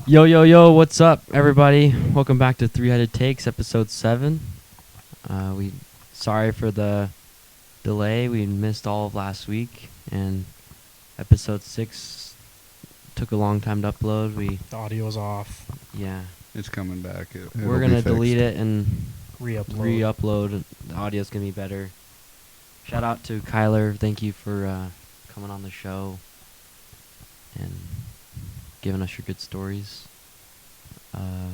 Yo, what's up, everybody? Welcome back to Three-Headed Takes, episode 7. Sorry for the delay. We missed all of last week, and episode 6 took a long time to upload. The audio was off. Yeah. It's coming back. We're going to delete it and Re-upload. The audio's going to be better. Shout out to Kyler. Thank you for coming on the show and giving us your good stories.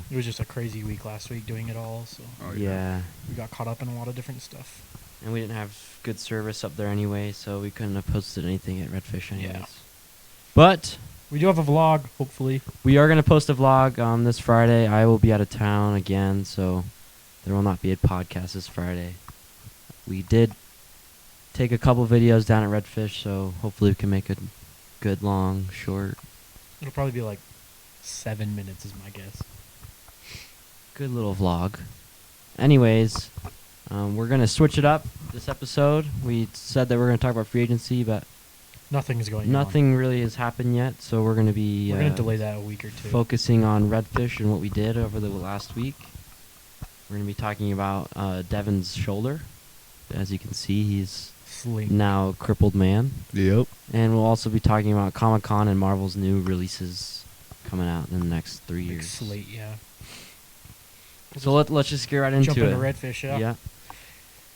It was just a crazy week last week doing it all, so Yeah. we got caught up in a lot of different stuff. And we didn't have good service up there anyway, so we couldn't have posted anything at Redfish anyways. Yeah. But We do have a vlog, hopefully. we are going to post a vlog this Friday. I will be out of town again, so there will not be a podcast this Friday. We did take a couple videos down at Redfish, so hopefully we can make a good, long, short, It'll probably be like 7 minutes is my guess. good little vlog. Anyways, we're going to switch it up this episode. We said that we're going to talk about free agency, but Nothing's going on. nothing really has happened yet, so we're going to be We're going to delay that a week or two. focusing on Redfish and what we did over the last week. We're going to be talking about Devin's shoulder. As you can see, he's Sleep. now a crippled man. Yep. And we'll also be talking about Comic-Con and Marvel's new releases coming out in the next 3 Big years. slate, yeah. So let's just get right into Jump it. into Redfish, yeah.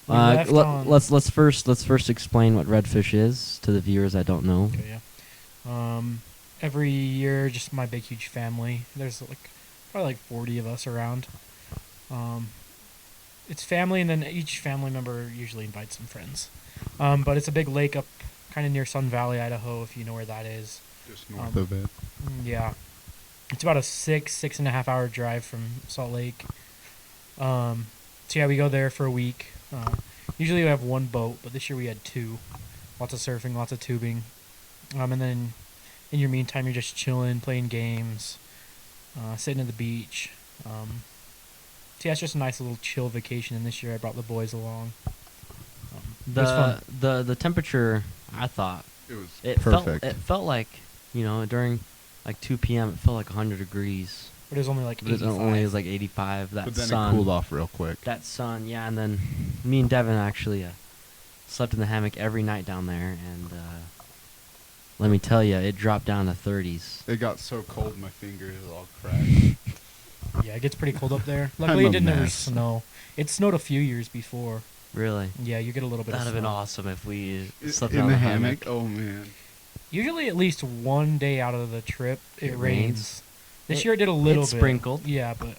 We Uh, left on- let's first explain what Redfish is to the viewers that don't know. Okay, yeah. Every year, just my big, huge family. There's probably like 40 of us around. It's family, and then each family member usually invites some friends. But it's a big lake up kind of near Sun Valley, Idaho, if you know where that is. Just north of it. Yeah. It's about a 6.5 hour drive from Salt Lake. So yeah, we go there for a week. Usually we have one boat, but this year we had 2. Lots of surfing, lots of tubing. And then in your meantime, you're just chilling, playing games, sitting at the beach. So yeah, it's just a nice little chill vacation. And this year I brought the boys along. It was fun. The temperature, I thought It was perfect. It felt like, during like 2 p.m. it felt like 100 degrees. But it was only like But it 85. only was like 85. That but then sun it cooled off real quick. That sun, yeah. And then me and Devin actually slept in the hammock every night down there, and let me tell you, it dropped down to 30s. It got so cold my fingers all cracked. Yeah, it gets pretty cold up there. I'm Luckily, a it didn't ever mess. snow. It snowed a few years before. Really? Yeah, you get a little bit That'd of have snow. been awesome if we slept In out the in hammock? Oh, man. Usually at least one day out of the trip, it It rains. rains. This year it did a little It bit. sprinkled. Yeah, but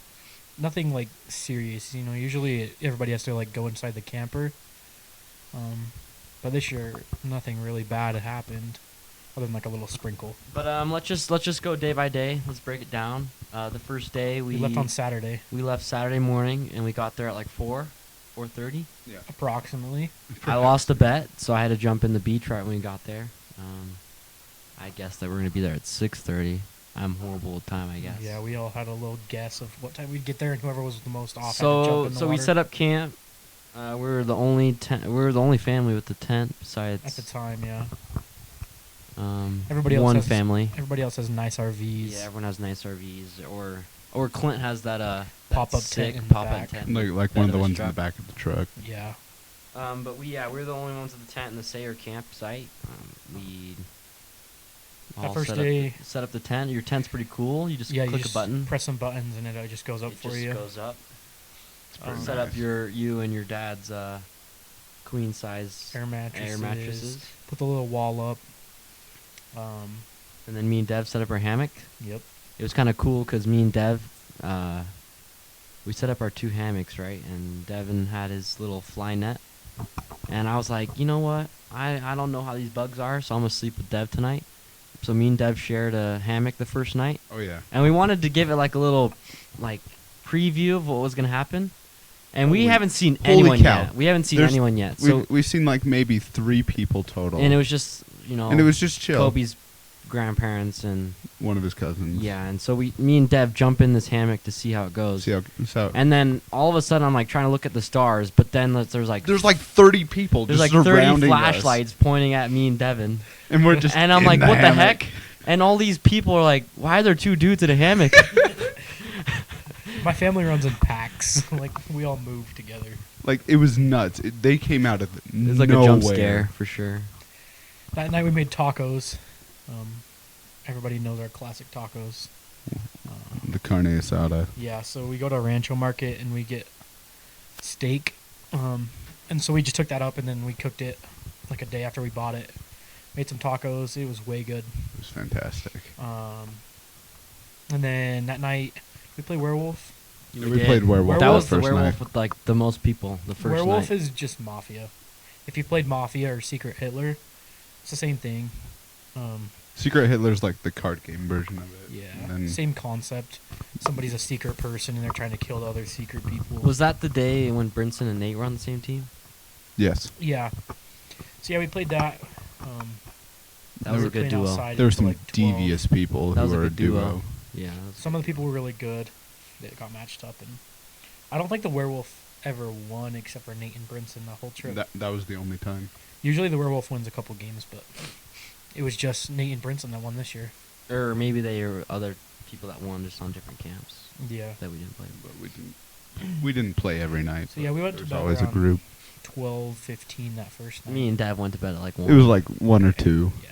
nothing like serious. Usually everybody has to like go inside the camper. But this year nothing really bad happened, other than like a little sprinkle. But let's just go day by day. Let's break it down. The first day We left on Saturday, we left Saturday morning, and we got there at like 4:30. Yeah. approximately. I lost a bet, so I had to jump in the beach right when we got there. I guessed that we're gonna be there at 6:30. I'm horrible with time, I guess. Yeah, we all had a little guess of what time we'd get there, and whoever was the most off had to So jump in the so we water. set up camp. We were the only family with the tent besides At the time, yeah. one family. Everybody else has nice RVs. Yeah, everyone has nice RVs, or Clint has that Pop-up sick tent in the pop-up back. tent. Like bed one of the his ones in truck. the back of the truck. Yeah. But we're the only ones with the tent in the Sayer campsite. We That all first set day- up the tent. Your tent's pretty cool. You just Yeah, click you just a button. press some buttons, and it just goes up It for just you. goes up. pretty Set up nice. you and your dad's queen size Air mattresses. Put the little wall up. And then me and Dev set up our hammock. Yep. It was kind of cool because me and Dev, we set up our 2 hammocks, right? And Devin had his little fly net. And I was like, you know what? I don't know how these bugs are, so I'm going to sleep with Dev tonight. So me and Dev shared a hammock the first night. Oh, yeah. And we wanted to give it like a little preview of what was going to happen. And we haven't seen anyone cow. yet. We haven't seen There's- anyone yet. So We've seen like maybe 3 people total. and it was just, and it was just chill. Kobe's grandparents and One of his cousins. yeah, and so me and Dev jump in this hammock to see how it goes. See how, so And then all of a sudden I'm like trying to look at the stars, but then there's like 30 people there's just like 30 surrounding us. flashlights pointing at me and Devin. And we're just And I'm in like, what the hammock. heck? And all these people are like, why are there two dudes in a hammock? My family runs in packs. Like we all move together. Like, it was nuts. They came out of It's like a jump scare for sure. That night we made tacos. Everybody knows our classic tacos. The carne asada. Yeah, so we go to Rancho Market and we get steak. And so we just took that up and then we cooked it like a day after we bought it. Made some tacos. It was way good. It was fantastic. And then that night we played Werewolf. Yeah, we played Werewolf. That Werewolf was the first werewolf night. with like the most people the first Werewolf night. is just Mafia. If you played Mafia or Secret Hitler, it's the same thing. Secret Hitler's like the card game version of it. Yeah, And then same concept. Somebody's a secret person and they're trying to kill the other secret people. Was that the day when Brinson and Nate were on the same team? yes, Yeah. So yeah, we played that. That was a we good played duo. outside there were until, some like, 12. devious people That was who a were a good duo. duo. Yeah. that was- Some of the people were really good. They got matched up, and I don't think the werewolf ever won except for Nate and Brinson the whole trip. That was the only time. Usually the werewolf wins a couple games, but it was just Nate and Brinson that won this year. Or maybe they were other people that won just on different camps Yeah. that we didn't play. But we didn't play every night. So yeah, we went There to was bed always a around group. 12, 15 that first night. Me and Dad went to bed at like 1. It was like 1 or 2. Yeah.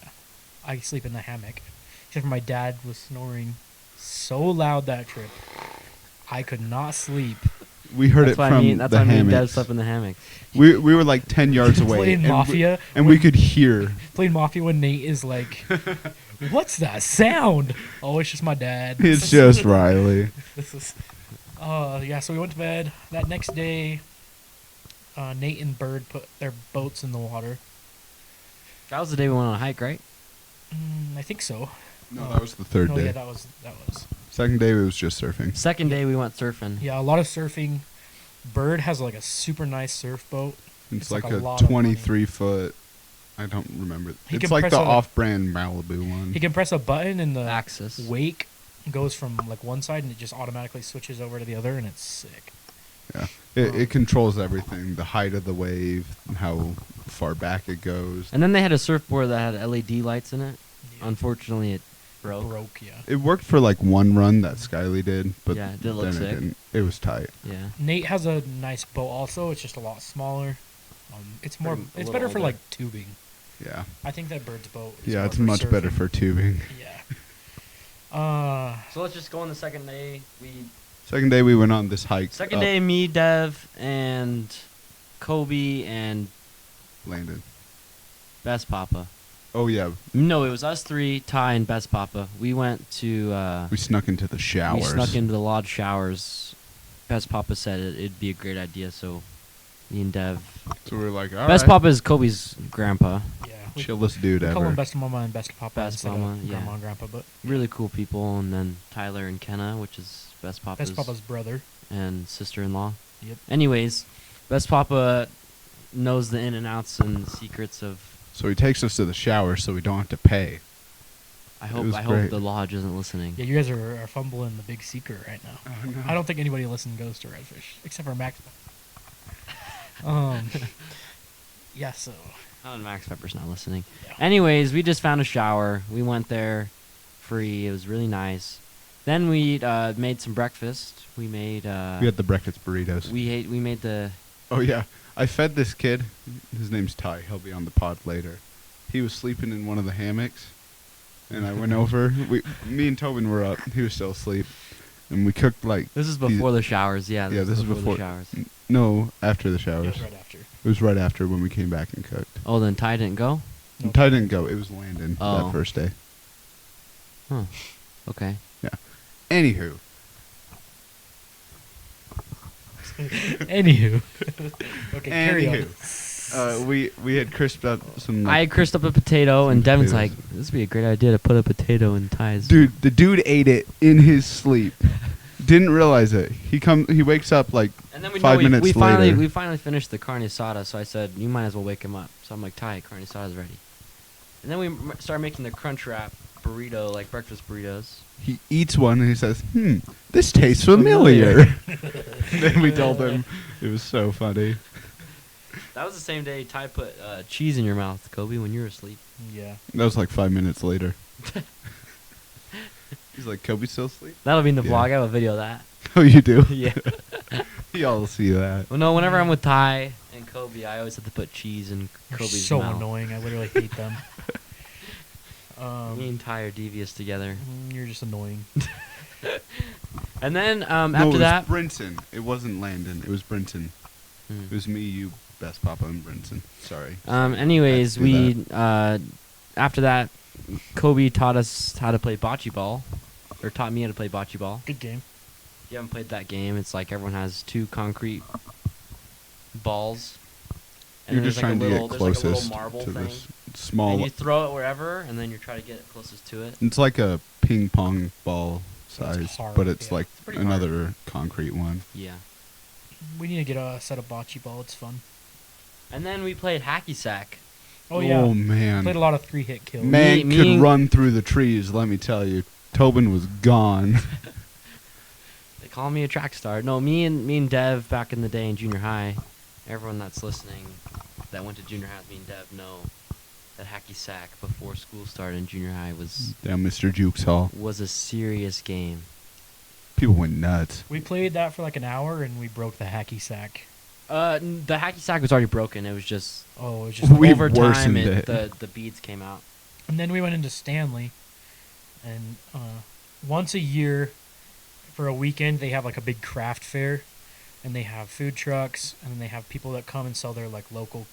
I sleep in the hammock. Except for my dad was snoring so loud that trip. I could not sleep. We heard that's it why from that's the why me and Dad hammock. slept in the hammock. We were like 10 yards away. Playing Mafia. And we could hear. Playing Mafia when Nate is like, what's that sound? Oh, it's just my dad. It's just Riley. This is, yeah, so we went to bed. That next day, Nate and Bird put their boats in the water. That was the day we went on a hike, right? I think so. No, that was the third No, day. yeah, that was. Second day, it was just surfing. Second day we went surfing. Yeah, a lot of surfing. Bird has like a super nice surf boat. It's like like a a lot of money. 23-foot. I don't remember. He It's can like press the a- off-brand Malibu one. He can press a button and the Axis. wake goes from like one side and it just automatically switches over to the other and it's sick. Yeah, it controls everything: the height of the wave, how far back it goes. And then they had a surfboard that had LED lights in it. Yeah. Unfortunately, it broke. Yeah. It worked for like one run that Skyly did, but Yeah, it did look then sick. it didn't. It was tight. Yeah. Nate has a nice boat also. It's just a lot smaller. It's more. A It's little better for older. like tubing. Yeah, I think that Bird's boat. Is yeah, more it's for much better surfing. for tubing. Yeah. So let's just go on the second day. Second day, we went on this hike. Second up day, me, Dev, and Kobe and Landon. Best Papa. Oh yeah, No, it was us three, Ty, and Best Papa. We went to. we snuck into the showers. We snuck into the lodge showers. Best Papa said it'd be a great idea, so me and Dev. So we were like, all Best right, Papa is Kobe's grandpa. Yeah. We chillest dude call him ever. Best Mama and Best Papa Best instead Mama, of yeah. Grandma and Grandpa, but Really cool people, and then Tyler and Kenna, which is Best Papa's, Best Papa's brother. and sister-in-law. Yep. Anyways, Best Papa knows the in and outs and secrets of. So he takes us to the shower, so we don't have to pay. I was hope great. the lodge isn't listening. Yeah, you guys are fumbling the big secret right now. Oh, no. I don't think anybody listening goes to Redfish except for Max. Yeah, so Oh, and Max Pepper's not listening. yeah. Anyways, we just found a shower. We went there free. It was really nice. Then we made some breakfast. We made We had the breakfast burritos. we made the Oh yeah, I fed this kid. His name's Ty. He'll be on the pod later. He was sleeping in one of the hammocks, and I went over. Me and Tobin were up. He was still asleep, and we cooked like. This is before the showers. Yeah, Yeah, this is before- the showers. No, after the It showers. was right after. It was right after when we came back and cooked. Oh, then Ty didn't go? And Ty didn't go. It was Landon Oh. that first day. Huh. Okay. Anywho, Anywho. Okay, carry on. we had crisped up some. I crisped up a potato, and some Devin's potatoes. like, "This would be a great idea to put a potato in Ty's." Dude, the dude ate it in his sleep. Didn't realize it. He wakes up like And then we 5 minutes we later. finally finished the carne asada, so I said, "You might as well wake him up." So I'm like, "Ty, carne asada's ready." And then we started making the crunch wrap burrito, like breakfast burritos. He eats one and he says, this tastes familiar. Then we told him. It was so funny. That was the same day Ty put cheese in your mouth, Kobe, when you were asleep. Yeah. That was like 5 minutes later. He's like, Kobe still asleep? That'll be in the Yeah. vlog. I have a video of that. Oh, you do? Yeah. Y'all will see that. Well, no, whenever I'm with Ty and Kobe, I always have to put cheese in They're Kobe's so mouth. annoying. I literally hate them. Me and Ty are devious together. You're just annoying. And then No, after it was that, Brinson. It wasn't Landon. It was Brinson. Hmm. It was me, you, Best Papa, and Brinson. Sorry. anyways, I had to do we after that, Kobe taught us how to play bocce ball, or taught me how to play bocce ball. Good game. You haven't played that game? It's like everyone has 2 concrete balls. And You're then just there's trying like a to little, get there's like a closest little marble to thing. this small. And you throw it wherever, and then you try to get closest to it. It's like a ping pong ball So it's size, hard, but it's yeah. like It's pretty hard. another concrete one. Yeah. We need to get a set of bocce ball. It's fun. And then we played hacky sack. Oh, yeah. Oh man, Played a lot of 3-hit kills. man Me could and- run through the trees. Let me tell you, Tobin was gone. They call me a track star. No, me and Dev back in the day in junior high. Everyone that's listening that went to junior high with me and Dev know that hacky sack before school started in junior high was Down Mr. Jukes Hall, a serious game. people went nuts. We played that for like an hour, and we broke the hacky sack. The hacky sack was already broken. It was just Oh, it was just... We over time worsened it. the beads came out. And then we went into Stanley, and once a year, for a weekend, they have like a big craft fair, and they have food trucks, and they have people that come and sell their like local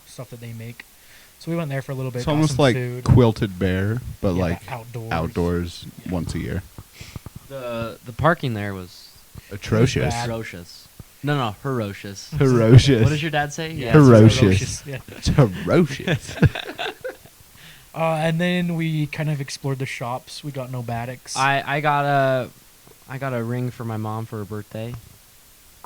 stuff that they make. So we went there for a little bit. It's got almost some like food. Quilted Bear, but Yeah, like outdoors Yeah. once a year. The parking there was Atrocious. bad. ferocious. No, ferocious. Ferocious. What does your dad say? Yeah, Ferocious. it's Yeah. It's ferocious. And then we kind of explored the shops. We got nomadics. I got a ring for my mom for her birthday.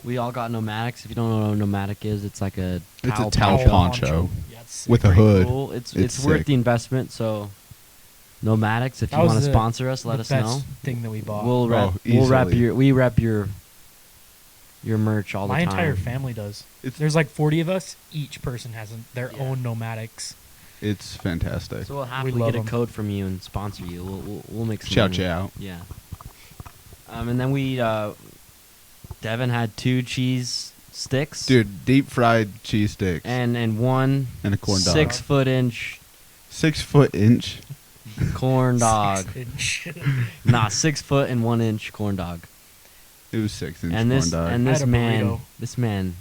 We all got nomadics. If you don't know what a nomadic is, it's like a It's a towel towel poncho. poncho Yeah, it's with a Pretty hood. cool. It's It's worth sick. the investment. So, nomadics, if That you was want to the- sponsor us, let the us best know. thing that we bought. We'll rep. Oh, We'll rep easily. your merch all My the time. entire family does. It's There's like 40 of us. Each person has their Yeah. own nomadics. it's fantastic. So we'll happily love get a 'em. code from you and sponsor you. We'll make some Shout money. you out. Yeah. And then we Devin had 2 cheese sticks. Dude, deep fried cheese sticks And one and a corn dog. 6-foot-inch 6 foot inch. corn dog. 6 inch. Nah, 6 foot and 1 inch corn dog. It was 6-inch And this corn dog. and I this had a man, burrito.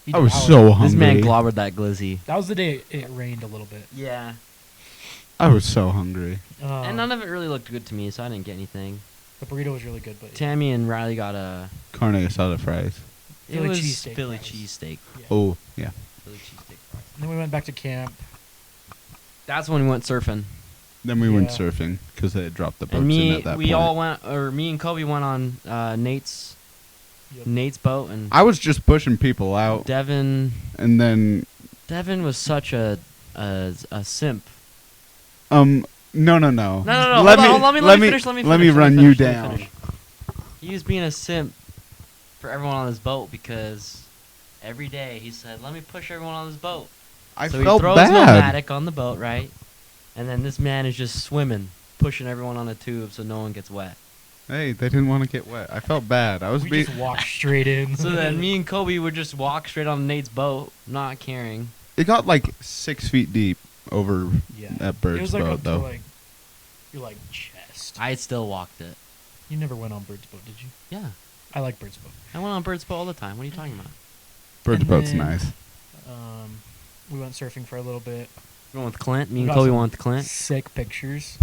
He I was devoured so it. hungry. this man globbered that glizzy. That was the day it rained a little bit. Yeah. I was so hungry. And none of it really looked good to me, so I didn't get anything. The burrito was really good, but Tammy and Riley got a Carne asada fries. Philly it was cheesesteak Philly fries. cheesesteak. yeah. Oh, yeah. Philly cheesesteak fries. And then we went back to camp. That's when we went surfing. Then we went Yeah. surfing because they had dropped the boats And in at that point. me and Kobe went on Nate's Yep. boat, and I was just pushing people out, Devin and then was such a simp. no. No. Let Hold me on, let me finish. let me run you down. He was being a simp for everyone on his boat because every day he said, "Let me push everyone on this boat." I So felt he throws bad. nomadic on the boat, right? And then this man is just swimming, pushing everyone on a tube so no one gets wet. Hey, they didn't want to get wet. I felt bad. I was We being. just walked straight in. So then me and Kobe would just walk straight on Nate's boat, not caring. It got like 6 feet deep over yeah. that It bird's was like boat, up to though. like your like chest. I still walked it. You never went on Bird's boat, did you? Yeah. I like Bird's boat. I went on Bird's boat all the time. What are you talking about? Bird's And boat's then- nice. We went surfing for a little bit. We went with Clint. Me We and got Kobe some went with Clint. Sick pictures.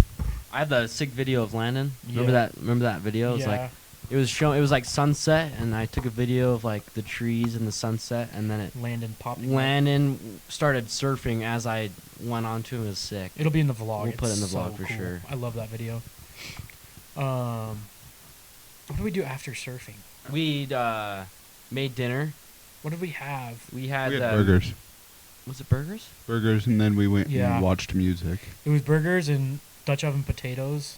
I have the sick video of Landon. Remember Yeah. that? Remember that video? It was yeah. like it was like sunset, and I took a video of like the trees and the sunset, and then it Landon popping. up. Landon started surfing as I went onto him. It was sick. It'll be in the vlog. We'll put it in the It's vlog so for cool. sure. I love that video. What did we do after surfing? We made dinner. What did we have? We had, We had burgers. Was it burgers? Burgers, and then we went Yeah. and watched music. It was burgers, and Dutch oven potatoes.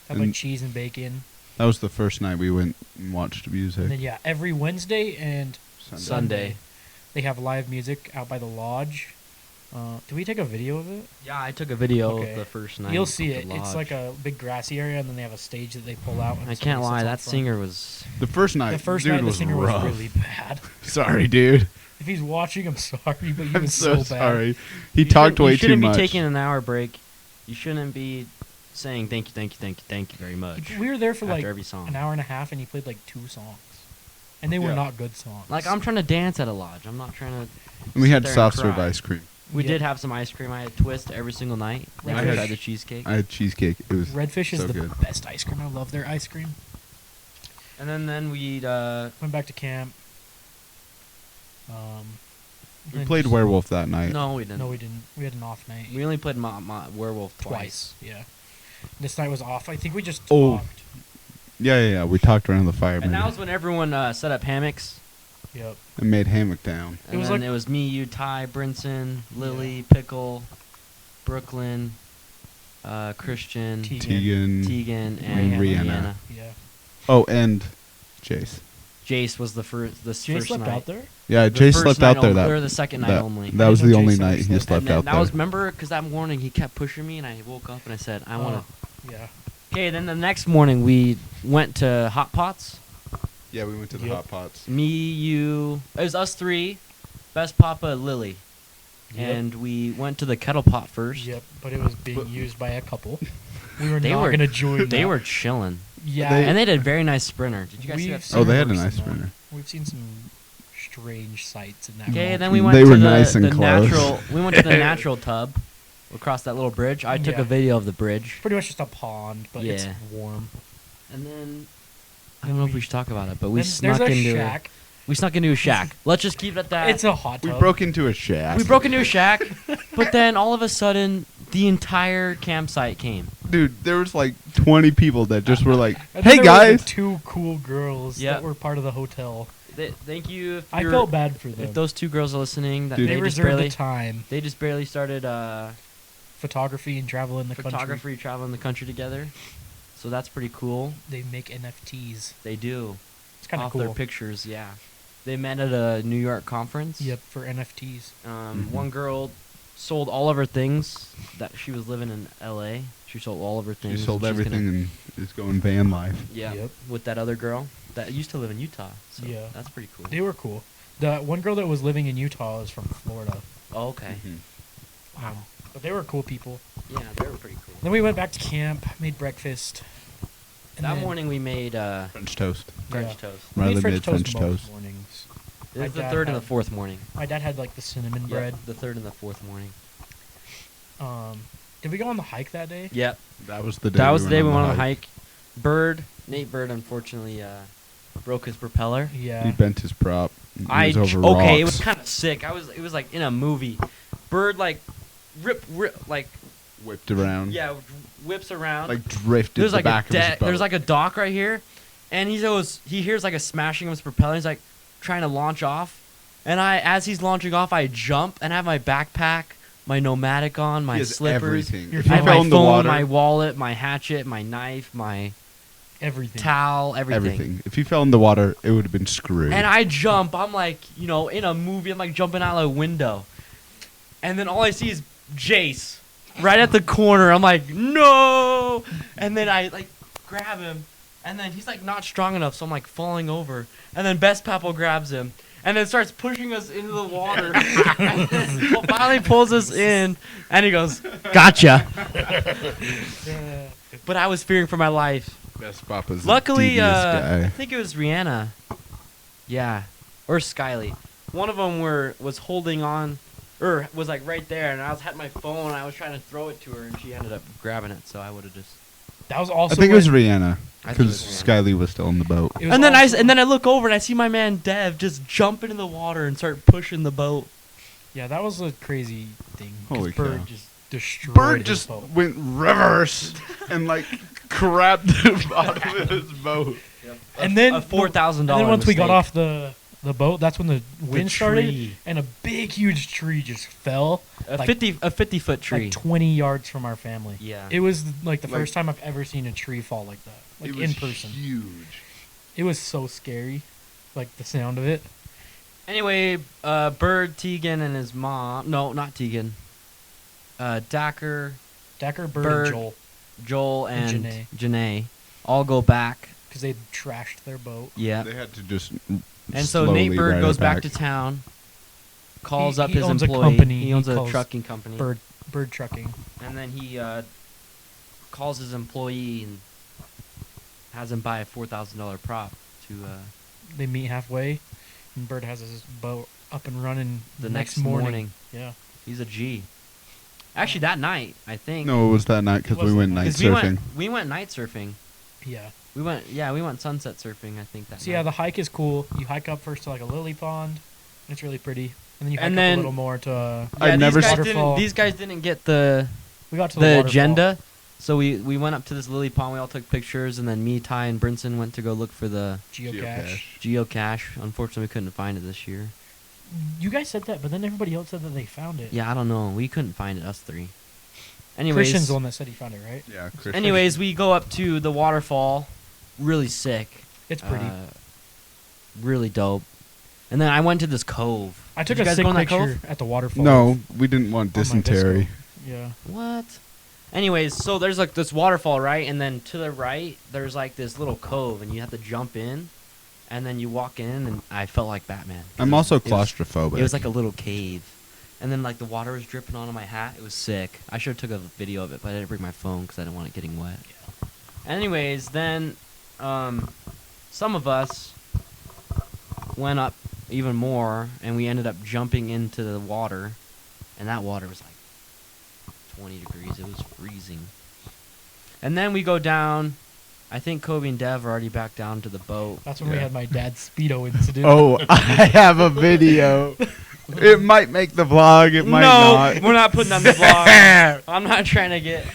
Have like And- cheese and bacon. That was the first night we went and watched And music. then yeah, every Wednesday and Sunday. they have live music out by the lodge. Did we take a video of it? Yeah, I took a video Okay. of the first night. You'll see of it. the It's lodge. like a big grassy area, and then they have a stage that they pull out. And I somebody can't sits lie, out that front. singer was. The first night, The first dude night, the was singer rough. was really bad. Sorry, dude. If he's watching, I'm sorry, but he I'm was so bad. sorry. He You talked shouldn't- way You too shouldn't much. be taking an hour break. You shouldn't be saying thank you, thank you, thank you, thank you very much. We were there for after like every song. an hour and a half, and he played like 2 songs, and they were Yeah. not good songs. Like, I'm trying to dance at a lodge. I'm not trying to. And we sit had there and soft serve cry. ice cream. We Yeah. did have some ice cream. I had twist every single night. Then I I had- tried the cheesecake. I had cheesecake. It was Redfish is so the good. best ice cream. I love their ice cream. And then we Went back to camp. We then played just- werewolf that night. no, we didn't. No, we didn't. We had an off night. We only played werewolf twice. Yeah. This night was off. I think we just Oh. talked. Yeah. We talked around the fire And that was when everyone set up hammocks. Yep. and made hammock down. And It was then like- it was me, you, Ty, Brinson, Lily, Pickle, Brooklyn, Christian, Tegan. Tegan. Tegan, and Rihanna. Rihanna. Yeah. Oh, and Jace. Jace was the first. Jay first slept night. out there. Yeah, The Jace first slept night out there. only, That or the second night that, only. that was I didn't the know only Jace night ever he slept slept And out that there. was, remember, because that morning he kept pushing me, and I woke up and I said, I want to. Yeah. Okay, then the next morning we went to Hot Pots. Yeah, we went to the Yep. hot pots. Me, you, it was us three, Best Papa, Lily. Yep. And we went to the kettle pot first. Yep. But it was being But- used by a couple. We were They not were- gonna join. They that. were chilling. Yeah. They- And they did a very nice sprinter. Did you guys see We've that? seen Oh, they had a worse nice than that. sprinter. We've seen some strange sights in that. Okay, world. then we went They to were the, nice and the close. natural. We went to the natural tub across that little bridge. I took Yeah. a video of the bridge. Pretty much just a pond, but it's Yeah. warm. And then I don't know if we should talk about it, but we Then snuck there's a into shack. we snuck into a shack. Let's just keep it at that. It's a hot We tub. broke into a shack. We broke into a shack, but then all of a sudden the entire campsite came. Dude, there was like 20 people that just were like, And then "Hey there was, like, guys." 2 cool girls Yep. that were part of the hotel. Thank you. If I you're- felt bad for them. If those two girls are listening, that Dude. they they just reserved barely the time. they just barely started Photography and travel in the country. photography traveling the country together. So that's pretty cool. They make NFTs. They do. It's kind of Off cool. their pictures, yeah. They met at a New York conference. Yep, for NFTs. Mhm. One girl sold all of her things that she was living in LA. She sold all of her She things. sold and she's everything and is going van life. Yeah. Yep. With that other girl that used to live in Utah. So Yeah. that's pretty cool. They were cool. The one girl that was living in Utah is from Florida. Oh, okay. Wow. But they were cool people. Yeah, they were pretty cool. Then we went back to camp, made breakfast. and That then- morning we made French toast. French Yeah. toast. We Riley made French made toast French most toast. mornings. It My was the dad third and the had- fourth morning. My dad had like the cinnamon Yep, bread. the third and the fourth morning. Did we go on the hike that day? Yep. That was the day. That was the day we went on the hike. Nate Bird, unfortunately, broke his propeller. Yeah. He bent his prop. It I was over okay, it was rocks. kind of sick. It was like in a movie. Bird like rip like whipped around. yeah whips around. Like drifted there's the like back of his boat. there's like a dock right here, and he hears like a smashing of his propeller. He's like trying to launch off, and as he's launching off, I jump and have my backpack, my nomadic on, my He has slippers. everything. Your If he I have fell my in the phone, water, my wallet, my hatchet, my knife, my Everything. towel, everything. If he fell in the water, it would have been screwed. And I jump. I'm like, in a movie, I'm like jumping out of a window. And then all I see is Jace right at the corner. I'm like, no. And then I like grab him. And then he's like not strong enough. So I'm like falling over. And then Best Papo grabs him. And then starts pushing us into the water. And then finally pulls us in. And he goes, gotcha. Yeah. But I was fearing for my life. Best Papa's Luckily, devious I guy. think it was Rihanna. Yeah, or Skyly. One of them was holding on, or was like right there, and had my phone. And I was trying to throw it to her, and she ended up grabbing it. So I would have just. That was also. I think it was when- Rihanna I think it was because Rihanna. Skyly was still in the boat. it was And then also- I look over and I see my man Dev just jump into the water and start pushing the boat. Yeah, that was a crazy thing. 'cause Holy Bird cow. just destroyed Bird his just boat. went reverse and like crapped the bottom of his boat. And then a $4,000. And then once we got off the the boat. That's when the wind started, tree. and a big, huge tree just fell. A like- 50-foot tree. Like 20 yards from our family. Yeah. It was like the Like- first time I've ever seen a tree fall like that. Like it was in person. huge. It was so scary. Like the sound of it. Anyway, Bird, Tegan, and his mom. No, not Tegan. Dacker, Dacker, Bird, Bird. and Joel. Joel, And and Janae all go back. Because they trashed their boat. Yeah. They had to just. And so slowly Nate Bird ride goes it back to town, calls up He his owns a employee. company. He owns He a calls trucking company. Bird trucking. And then he calls his employee and has him buy a $4,000 prop to They meet halfway, and Bird has his boat up and running the next morning. Yeah. He's a G. Actually, that night, I think. No, it was that night because It we was went that night night. 'Cause surfing. we went night surfing. Yeah. We went sunset surfing, I think that So night. yeah, the hike is cool. You hike up first to like a lily pond. It's really pretty. And then you hike And up then- a little more to I've Yeah, never these guys, waterfall. these guys didn't get the we got to the waterfall. agenda. So we went up to this lily pond. We all took pictures, and then me, Ty, and Brinson went to go look for the Geocache. geocache. Unfortunately, we couldn't find it this year. You guys said that, but then everybody else said that they found it. Yeah, I don't know. We couldn't find it, us three. Anyways, Christian's the one that said he found it, right? Yeah, Christian. anyways, we go up to the waterfall. Really sick. It's pretty. Really dope. And then I went to this cove. I took Did you a guys sick go in that picture cove? at the waterfall. No, we didn't want on my dysentery. disco. Yeah. What? Anyways, so there's like this waterfall, right? And then to the right, there's like this little cove, and you have to jump in, and then you walk in, and I felt like Batman. I'm also It was- claustrophobic. It was like a little cave, and then like the water was dripping onto my hat. It was sick. I should have took a video of it, but I didn't bring my phone because I didn't want it getting wet. Anyways, then some of us went up even more, and we ended up jumping into the water, and that water was like 20 degrees. It was freezing. And then we go down. I think Kobe and Dev are already back down to the boat. That's when we Yeah. had my dad's Speedo incident. Oh, I have a video. It might make the vlog. It might not. we're not putting on the vlog. I'm not trying to get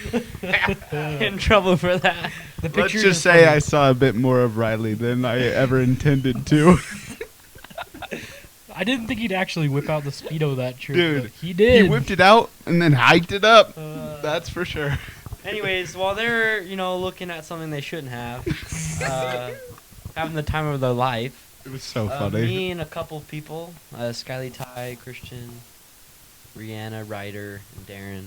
in trouble for that. The Let's picture just is say funny. I saw a bit more of Riley than I ever intended to. I didn't think he'd actually whip out the Speedo that trip. Dude, but he did. He whipped it out and then hiked it up. Uh, That's for sure. Anyways, while they're, looking at something they shouldn't have, having the time of their life, It was so funny. me and a couple of people, Skyly, Ty, Christian, Rihanna, Ryder, and Darren,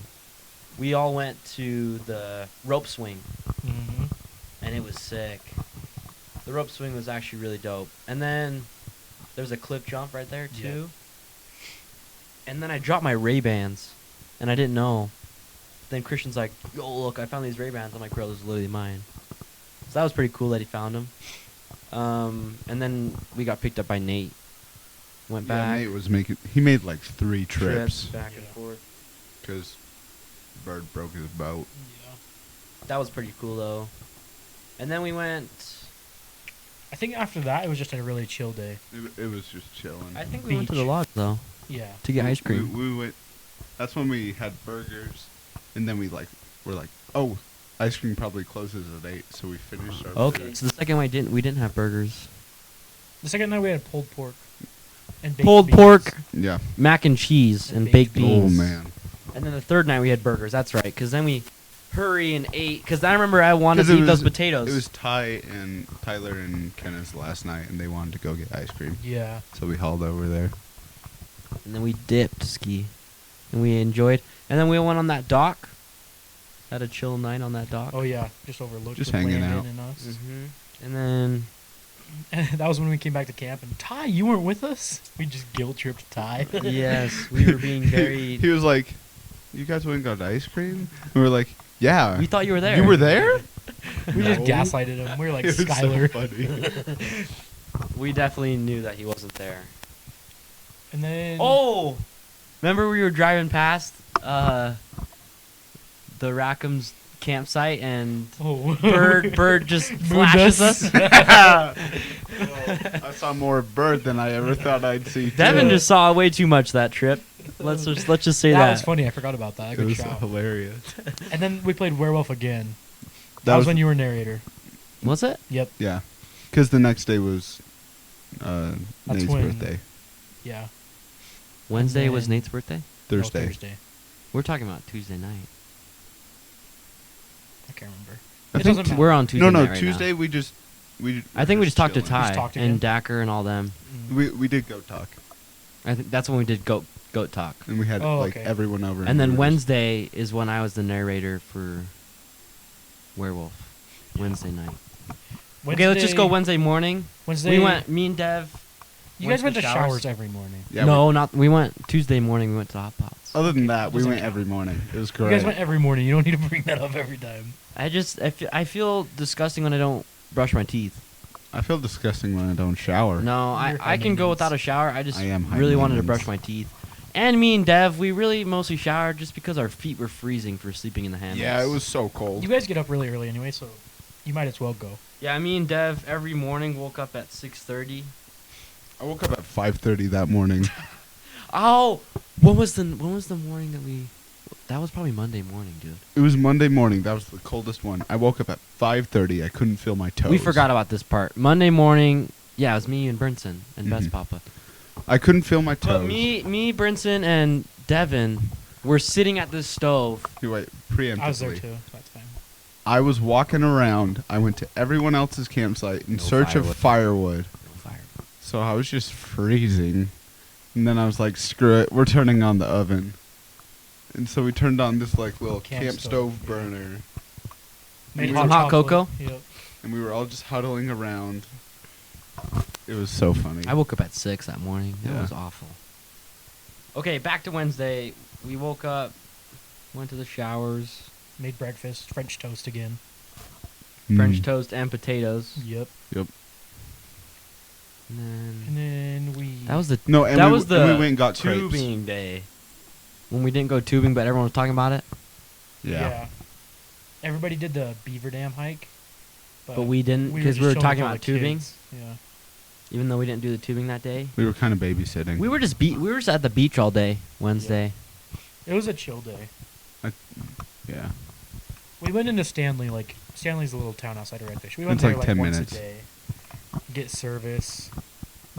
we all went to the rope swing, Mhm. and it was sick. The rope swing was actually really dope. And then there's a cliff jump right there, too. And then I dropped my Ray-Bans, and I didn't know. Then Christian's like, yo, look, I found these Ray-Bans. I'm like, bro, those are literally mine. So that was pretty cool that he found them. And then we got picked up by Nate. Went Yeah, back. Nate was making. He made like 3 trips back and Yeah. forth. because Bird broke his boat. Yeah. That was pretty cool, though. And then we went... I think after that, it was just a really chill day. It was just chilling. I think we went to the Beach. lodge, though, Yeah. to get ice cream. We went. That's when we had burgers, and then we're like, oh, ice cream probably closes at 8, so we finished our. Okay, burgers. so the second one we didn't have burgers. The second night we had pulled pork. And baked Pulled beans. pork, Yeah. mac and cheese, And and baked baked Oh beans. man. And then the third night we had burgers. That's right, because then we hurry and ate. Because I remember I wanted 'Cause to it eat those was- potatoes. It was Tyler and Kenneth's last night, and they wanted to go get ice cream, Yeah. so we hauled over there. And then we dipped ski, and we enjoyed. And then we went on that dock. Had a chill night on that dock. Oh yeah. Just overlooked. Just with hanging Landon out. And us. Mm-hmm. And then And that was when we came back to camp. And Ty, you weren't with us. We just guilt tripped Ty. yes, we were being very. He was like, "You guys went and got ice cream?" And we were like, "Yeah." We thought you were there. You were there? We just No. gaslighted him. We were like It was so Skylar. funny. We definitely knew that he wasn't there. And then Oh, remember we were driving past the Rackham's campsite and Oh. Bird just Moved flashes us. us. I saw more bird than I ever thought I'd see. Devin Yeah. just saw way too much that trip. Let's just say that that. was funny. I forgot about that. It Good was shout. hilarious. And then we played Werewolf again. That was when you were narrator. Was it? Yep. Yeah, because the next day was Nate's when- birthday. Yeah. Wednesday was then- Nate's birthday. No, Thursday. Thursday. We're talking about Tuesday night. I can't remember. I It think doesn't matter. We're on Tuesday No, night right Tuesday now. I think we just talked to chilling. Ty talked and again? Dacker and all them. We did go talk, I think that's when we did goat talk. and we had Oh, like okay. everyone over. And then we were just- Wednesday is when I was the narrator for Werewolf. Wednesday night. Okay, let's just go Wednesday morning. Wednesday. We went. Me and Dev. You guys went to showers. showers every morning. Yeah, no, not. We went Tuesday morning. We went to Hot Pots. Other than that, we doesn't went count. every morning. It was You great. guys went every morning. You don't need to bring that up every time. I feel disgusting when I don't brush my teeth. I feel disgusting when I don't shower. No, You're I high can go maintenance. without a shower. I just I am high really wanted to maintenance. brush my teeth. And me and Dev, we really mostly showered just because our feet were freezing for sleeping in the hammocks. Yeah, it was so cold. You guys get up really early anyway, so you might as well go. Yeah, me and Dev every morning woke up at 6:30. I woke up at 5:30 that morning. Oh, when was the morning that we? That was probably Monday morning, dude. It was Monday morning. That was the coldest one. I woke up at 5:30. I couldn't feel my toes. We forgot about this part. Monday morning, yeah, it was me and Brinson and Best Mhm. Papa. I couldn't feel my toes. But me, Brinson, and Devin were sitting at this stove. You wait, preemptively. I was there too. So that's fine. I was walking around. I went to everyone else's campsite in No search of firewood. No fire. So I was just freezing. And then I was like, screw it. We're turning on the oven. And so we turned on this like little Camp camp stove, stove burner. Made Some hot chocolate. cocoa? Yep. And we were all just huddling around. It was so funny. I woke up at 6 that morning. That Yeah. was awful. Okay, back to Wednesday. We woke up, went to the showers, Made breakfast. French toast again. French Mm. toast and potatoes. Yep. Yep. And then And then we. that was the No, and that we, was and the we went and got crepes. tubing day. When we didn't go tubing, but everyone was talking about it. Yeah. Everybody did the Beaver Dam hike. But we didn't were because we just were showing talking all about the tubing. kids. Yeah. Even though we didn't do the tubing that day, We were kind of babysitting. we were just at the beach all day Wednesday. It was a chill day. Yeah. We went into Stanley. Like Stanley's a little town outside of Redfish. We went It's there like like 10 once minutes. a day. Get service.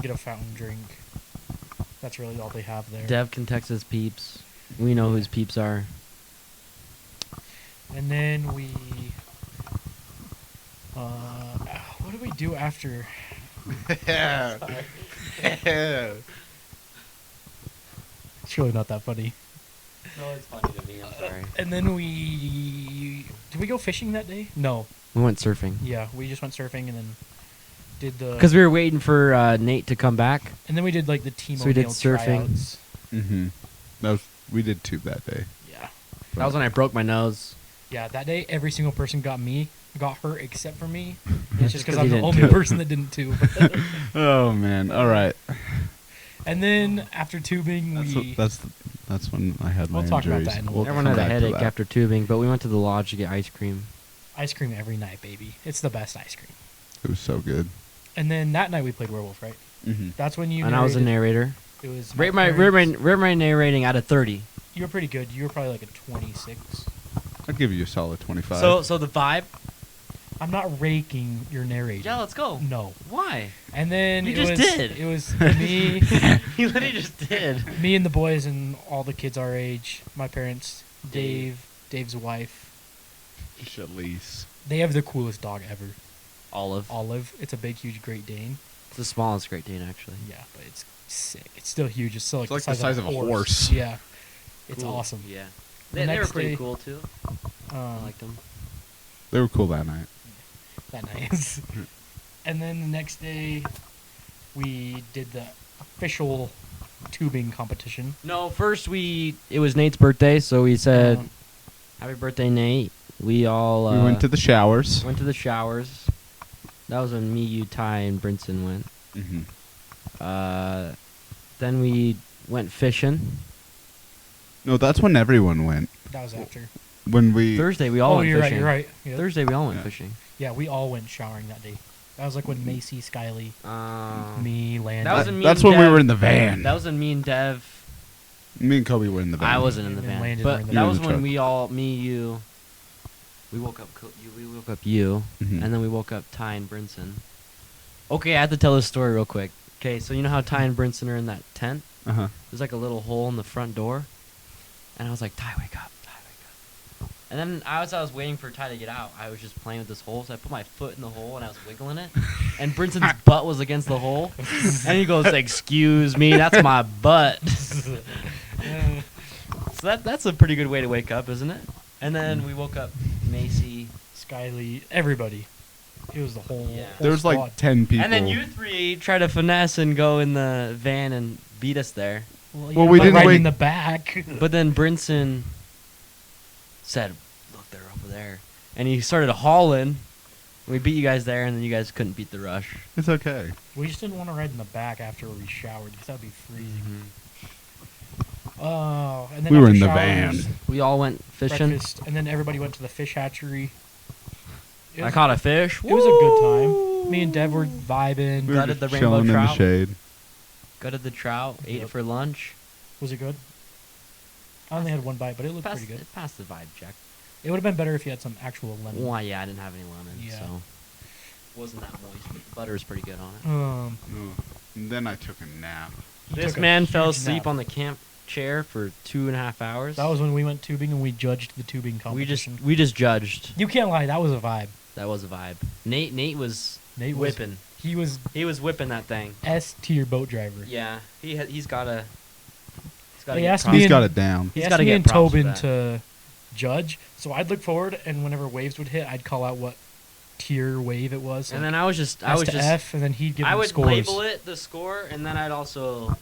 Get a fountain drink. That's really all they have there. Dev can text his peeps. We know whose peeps are. And then we. What did we do after? Yeah. It's really not that funny. No, it's funny to me. I'm sorry. And then we did we go fishing that day? No. We went surfing Yeah, we just went surfing and then did the. because we were waiting for Nate to come back. And then we did like the team So we did O'Neill surfing. tryouts. Mm-hmm. We did tube that day. Yeah. That was when I broke my nose. Yeah, that day every single person got hurt except for me. And it's just because 'Cause I'm he the didn't only tube. person that didn't tube. Oh man! All right. And then after tubing, That's when I had my We'll talk about injuries. that in a We'll little Everyone come had a back to headache that. after tubing, but we went to the lodge to get ice cream. ice cream every night, baby. It's the best ice cream. It was so good. And then that night we played Werewolf, right? Mm-hmm. That's when you. And I was a narrated. narrator. It was Rate my narrating out of 30. You were pretty good. You were probably like a 26. I'd give you a solid 25. So the vibe. I'm not raking your narrating. Yeah, let's go. No. Why? And then You it just was, did. It was me, You literally just did. me and the boys and all the kids our age. My parents, Dave's wife. Shalice. They have the coolest dog ever. Olive. Olive. It's a big, huge Great Dane. It's the smallest Great Dane, actually. Yeah, but it's sick. It's still huge. It's still like, It's like the size of a horse. Yeah. It's Cool. awesome. Yeah. The They were next pretty day- cool, too. I liked them. They were cool that night. That nice. And then the next day, we did the official tubing competition. No, first it was Nate's birthday, so we said, Um, happy birthday, Nate. We all we went to the showers. went to the showers. That was when me, you, Ty, and Brinson went. Mm-hmm. Then we went fishing. No, that's when everyone went. that was after. When we Thursday, we all went you're fishing. right. You're right. Yeah. Thursday, we all went Yeah. fishing. Yeah, we all went showering that day. That was like when Macy, Skyly, me, Landon. That was in me that's and when we Dev- were in the van. That was when me and Dev. Me and Kobe were in the van. I wasn't in the And van, Landon were but in the that van. was You were in when the we all, me, you. We woke up. We woke up you, Mhm. and then we woke up Ty and Brinson. Okay, I have to tell this story real quick. Okay, so you know how Ty and Brinson are in that tent? Uh-huh. There's like a little hole in the front door. And I was like, Ty, wake up. Ty, wake up. And then as I was waiting for Ty to get out, I was just playing with this hole. So I put my foot in the hole and I was wiggling it. And Brinson's butt was against the hole. And he goes, excuse me, that's my butt. So that's a pretty good way to wake up, isn't it? And then we woke up Macy. Skyly, everybody. It was the whole. Yeah. whole There was squad. like 10 people. And then you three tried to finesse and go in the van and beat us there. Well, we didn't right wait- in the back. But then Brinson said, look, they're over there. And he started hauling. We beat you guys there, and then you guys couldn't beat the rush. It's okay. We just didn't want to ride in the back after we showered because that'd be freezing. Mm-hmm. Oh, and then We were after in the showers, van. We all went fishing. breakfast, and then everybody went to the fish hatchery. It I was- caught a fish. It was a good time. Me and Dev were vibing. We were Gutted just the rainbow chilling in the trout. shade. Gutted the trout. Ate Yep. it for lunch. Was it good? I only had one bite, but it looked pretty good. It passed the vibe check. It would have been better if you had some actual lemon. Why? Yeah, I didn't have any lemon, Yeah. so wasn't that moist. But the butter was pretty good on it. Oh. And then I took a nap. He This took a man fell huge asleep nap. on the camp chair for 2.5 hours. That was when we went tubing and we judged the tubing competition. we just judged. You can't lie, that was a vibe. That was a vibe. Nate was Nate was whipping. He was He was whipping that thing. S tier boat driver. Yeah, he's got to. They asked He's and- got it down. He He's asked gotta me get and props for Tobin that. to judge, so I'd look forward, and whenever waves would hit, I'd call out what tier wave it was. And like then I was just S to F, and then he'd give I them would scores. label it the score, and then I'd also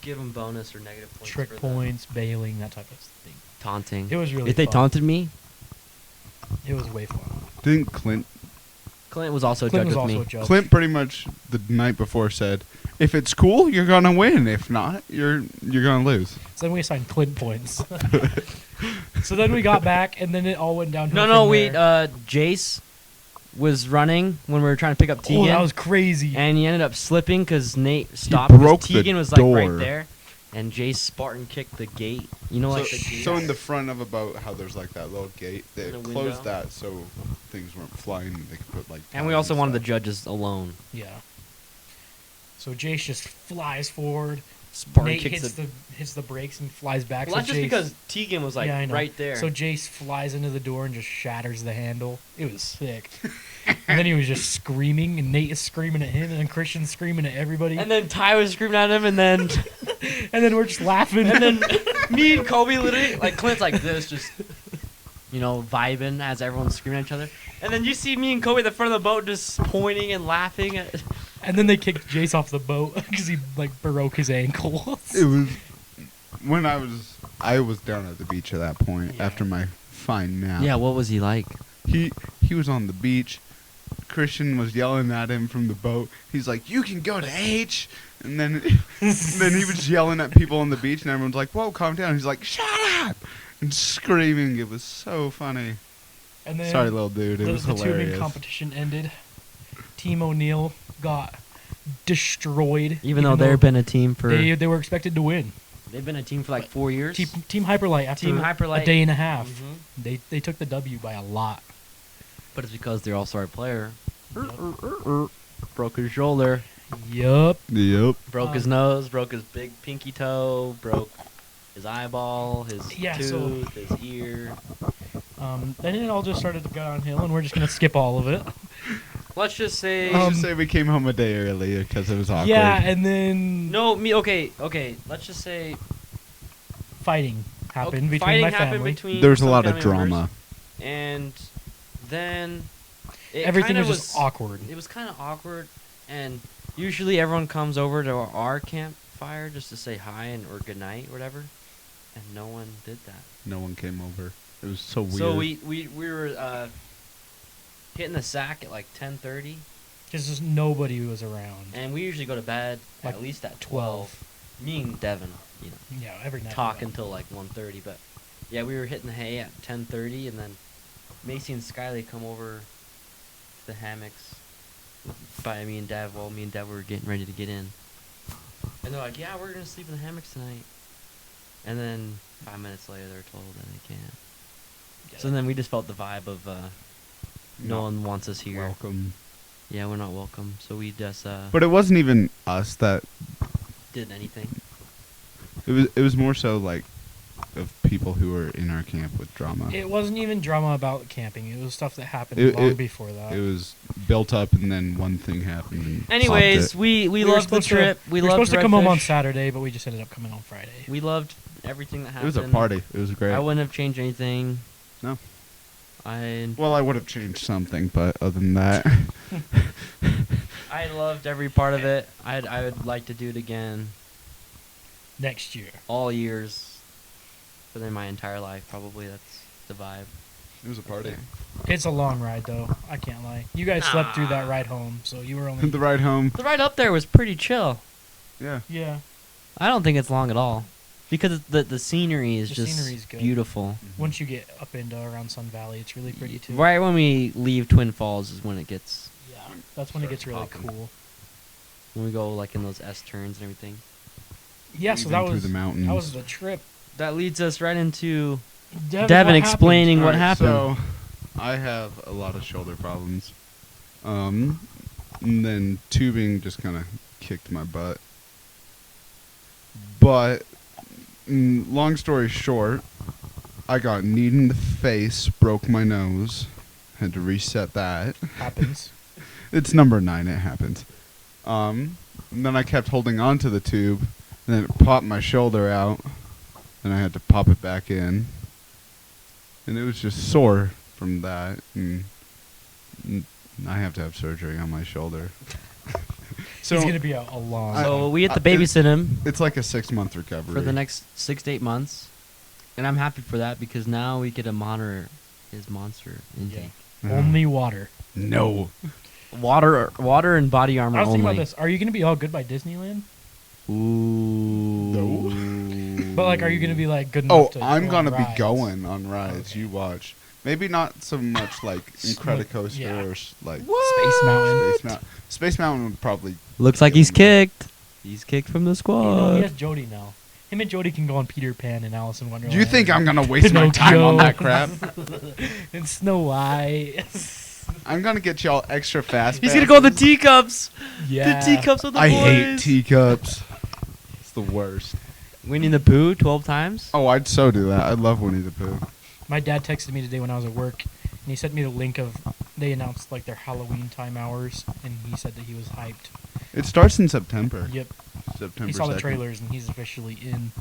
give them bonus or negative points. Trick for the points, bailing, that type of thing. taunting. It was really If they fun. taunted me, It was way fun. Didn't Clint Clint was also Clint was judged with also me. a judge. Clint pretty much the night before said, if it's cool, you're gonna win. If not, you're gonna lose. So then we assigned Clint points. So then we got back, and then it all went downhill. No, from we there. Jace was running when we were trying to pick up Tegan. Oh, that was crazy. And he ended up slipping because Nate stopped. 'cause broke the Tegan was like door. right there, and Jace Spartan kicked the gate. You know, like the gate. So in the front of a boat, how there's like that little gate, they The closed window? that so things weren't flying. They could put like. And we ties also wanted the stuff. judges alone. Yeah. So Jace just flies forward. Spartan Nate kicks hits the brakes and flies back. Well, so that's just Jace- because Tegan was like Yeah, I know. right there. So Jace flies into the door and just shatters the handle. It was sick. And then he was just screaming, and Nate is screaming at him, and then Christian's screaming at everybody. and then Ty was screaming at him, and then And then we're just laughing. and then me and Kobe literally like Clint's like this, just vibing as everyone's screaming at each other. And then you see me and Kobe at the front of the boat just pointing and laughing at. And then they kicked Jace off the boat because he like broke his ankle. It was when I was down at the beach at that point Yeah. after my fine nap. Yeah, what was he like? He was on the beach. Christian was yelling at him from the boat. He's like, "You can go to H," and then he was yelling at people on the beach, and everyone's like, "Whoa, calm down." He's like, "Shut up!" and screaming. It was so funny. And then Sorry, little dude. It the, was the tubing hilarious. competition ended. Team O'Neill got destroyed. Even though they've been a team for they were expected to win. they've been a team for like 4 years. Team Hyperlight after Team Hyperlight. a day and a half. Mhm. They took the W by a lot. But it's because they're also our player. Broke his shoulder, Yup. Yep. broke his nose, broke his big pinky toe, broke his eyeball, his Yeah, so- tooth, his ear. Then it all just started to go downhill, and we're just gonna skip all of it. Let's just say Let's just say we came home a day early because it was awkward. Yeah, and then okay. Let's just say fighting happened between fighting my happened family. between There's a some lot of family members, drama. and then Everything kinda was just awkward. It was kind of awkward, and usually everyone comes over to our campfire just to say hi or good night, whatever, and no one did that. No one came over. It was so weird. So we were hitting the sack at like 10:30, Because just nobody was around. and we usually go to bed Like at least at 12. Me and Devin, Yeah, every night. we talk went. until like 1:30, but yeah, we were hitting the hay at 10:30, and then Macy and Skyly come over to the hammocks by me and Dev while me and Dev were getting ready to get in, and they're like, "Yeah, we're gonna sleep in the hammocks tonight," and then 5 minutes later they're told that they can't. So then we just felt the vibe of no one wants us here. Welcome. Yeah, we're not welcome. So we just But it wasn't even us that. did anything. It was more so like of people who were in our camp with drama. It wasn't even drama about camping. It was stuff that happened It- long it- before that. It was built up, and then one thing happened. And Anyways, stopped we were loved the supposed to- trip. we We were loved supposed to come home on Redfish. Saturday, but we just ended up coming on Friday. We loved everything that it. It happened. was a party. It was great. I wouldn't have changed anything. No. I Well, I would have changed something, but other than that, I loved every part of it. I would like to do it again Next year. all years, for my entire life. Probably that's the vibe. it was a party. It's a long ride, though. I can't lie. You guys slept through that ride home, so you were only... The ride home. The ride up there was pretty chill. Yeah. Yeah. I don't think it's long at all, because the scenery is The just scenery's good. beautiful. Once you get up into around Sun Valley, it's really pretty, too. Right when we leave Twin Falls is when it gets, Yeah. That's when it gets really Poppin'. cool. when we go like in those S turns and everything. Yeah, so Even that through was... the mountains. That was the trip. That leads us right into Devin, Devin what explaining what Alright, happened. So, I have a lot of shoulder problems. And then tubing just kind of kicked my butt. But, long story short, I got kneed in the face, broke my nose, had to reset that. Happens. It's number 9, it happens. And then I kept holding on to the tube, and then it popped my shoulder out, and I had to pop it back in. And it was just sore from that, and I have to have surgery on my shoulder. So He's going to be a long... So we had to babysit him it's like a 6-month recovery. for the next 6 to 8 months, and I'm happy for that because now we get to monitor his monster intake. Yeah. Only water. No. Water and body armor I was thinking only. about this. Are you going to be all good by Disneyland? Ooh. But, like, are you going to be, like, good enough Oh, to I'm go gonna on be rides? going on rides. Okay. You watch. Maybe not so much like Incredicoaster Yeah. or like Space Mountain. Space Mountain. Space Mountain would probably. Looks like he's kicked. He's kicked from the You squad. know, he has Jody now. Him and Jody can go on Peter Pan and Alice in Wonderland. You think I'm gonna waste my time on that crap? And Snow White. I'm gonna get y'all extra fast. He's gonna go on the teacups. Yeah. The teacups with the I boys. hate teacups. It's the worst. Winnie the Pooh 12 times. Oh, I'd so do that. I love Winnie the Pooh. My dad texted me today when I was at work, and he sent me the link of... They announced, like, their Halloween time hours, and he said that he was hyped. It starts in September. Yep. September. He saw the 2nd. trailers, and he's officially in.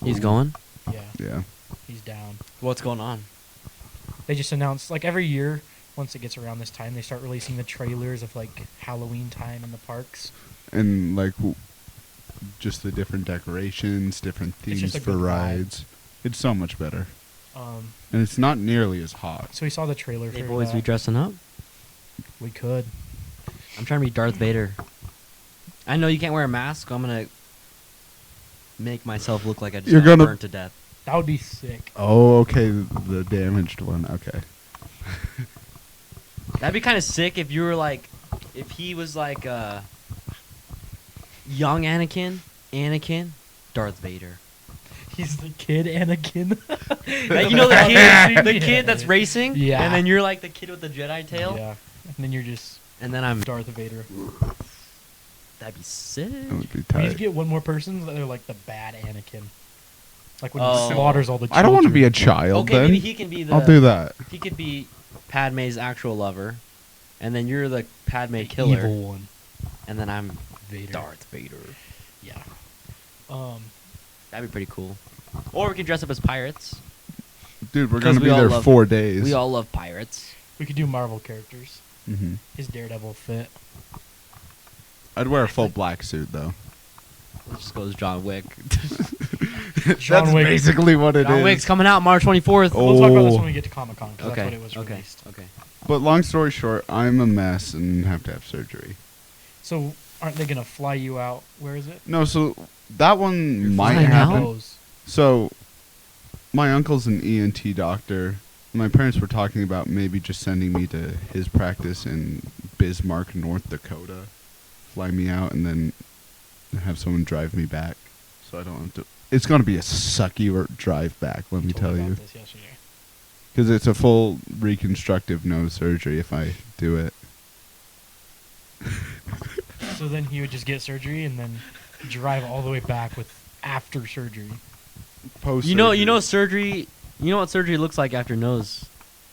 He's going. Yeah, Yeah. he's down. What's going on? They just announced, like, every year, once it gets around this time, they start releasing the trailers of, like, Halloween time in the parks. And like, just the different decorations, different It's just themes a for good vibe. rides. It's so much better, Um, and it's not nearly as hot. so we saw the trailer Hey for boys, that. we dressing up. We could. I'm trying to be Darth Vader. I know you can't wear a mask. So I'm gonna make myself look like I just You're got gonna- burnt to death. That would be sick. Oh, okay, the damaged one. Okay. That'd be kind of sick if you were like, if he was like young Anakin, Darth Vader. He's the kid Anakin. Like, you know the kid that's racing. Yeah. And then you're like the kid with the Jedi tail. Yeah. And then you're just And then I'm. Darth Vader. That'd be sick. That would be We tight. need to get one more person that they're like the bad Anakin. Like when Oh. he slaughters all the children. I don't want to be a child. Okay, then. maybe he can be the. I'll do that. He could be Padme's actual lover, and then you're the Padme The killer, evil one. and then I'm Vader. Darth Vader. Yeah. That'd be pretty cool. Or we could dress up as pirates. Dude, we're 'Cause gonna we be all there love- 4 days. We all love pirates. We could do Marvel characters. hmm His Daredevil fit. I'd wear a full black suit though. It just goes John Wick. John That's Wick. basically what it is. John Wick's coming out March 24th. Oh. We'll talk about this when we get to Comic Con. Okay. That's when it was okay. released. Okay. But long story short, I'm a mess and have to have surgery. So aren't they gonna fly you out? Where is it? No, so that one might flying out? happen. Those. So, my uncle's an ENT doctor. My parents were talking about maybe just sending me to his practice in Bismarck, North Dakota. Fly me out and then have someone drive me back. So I don't have to. It's going to be a sucky drive back, let me Told tell about you. this yesterday. Because it's a full reconstructive nose surgery if I do it. So then he would just get surgery and then drive all the way back with after surgery. Post. You know surgery. You know what surgery looks like after nose.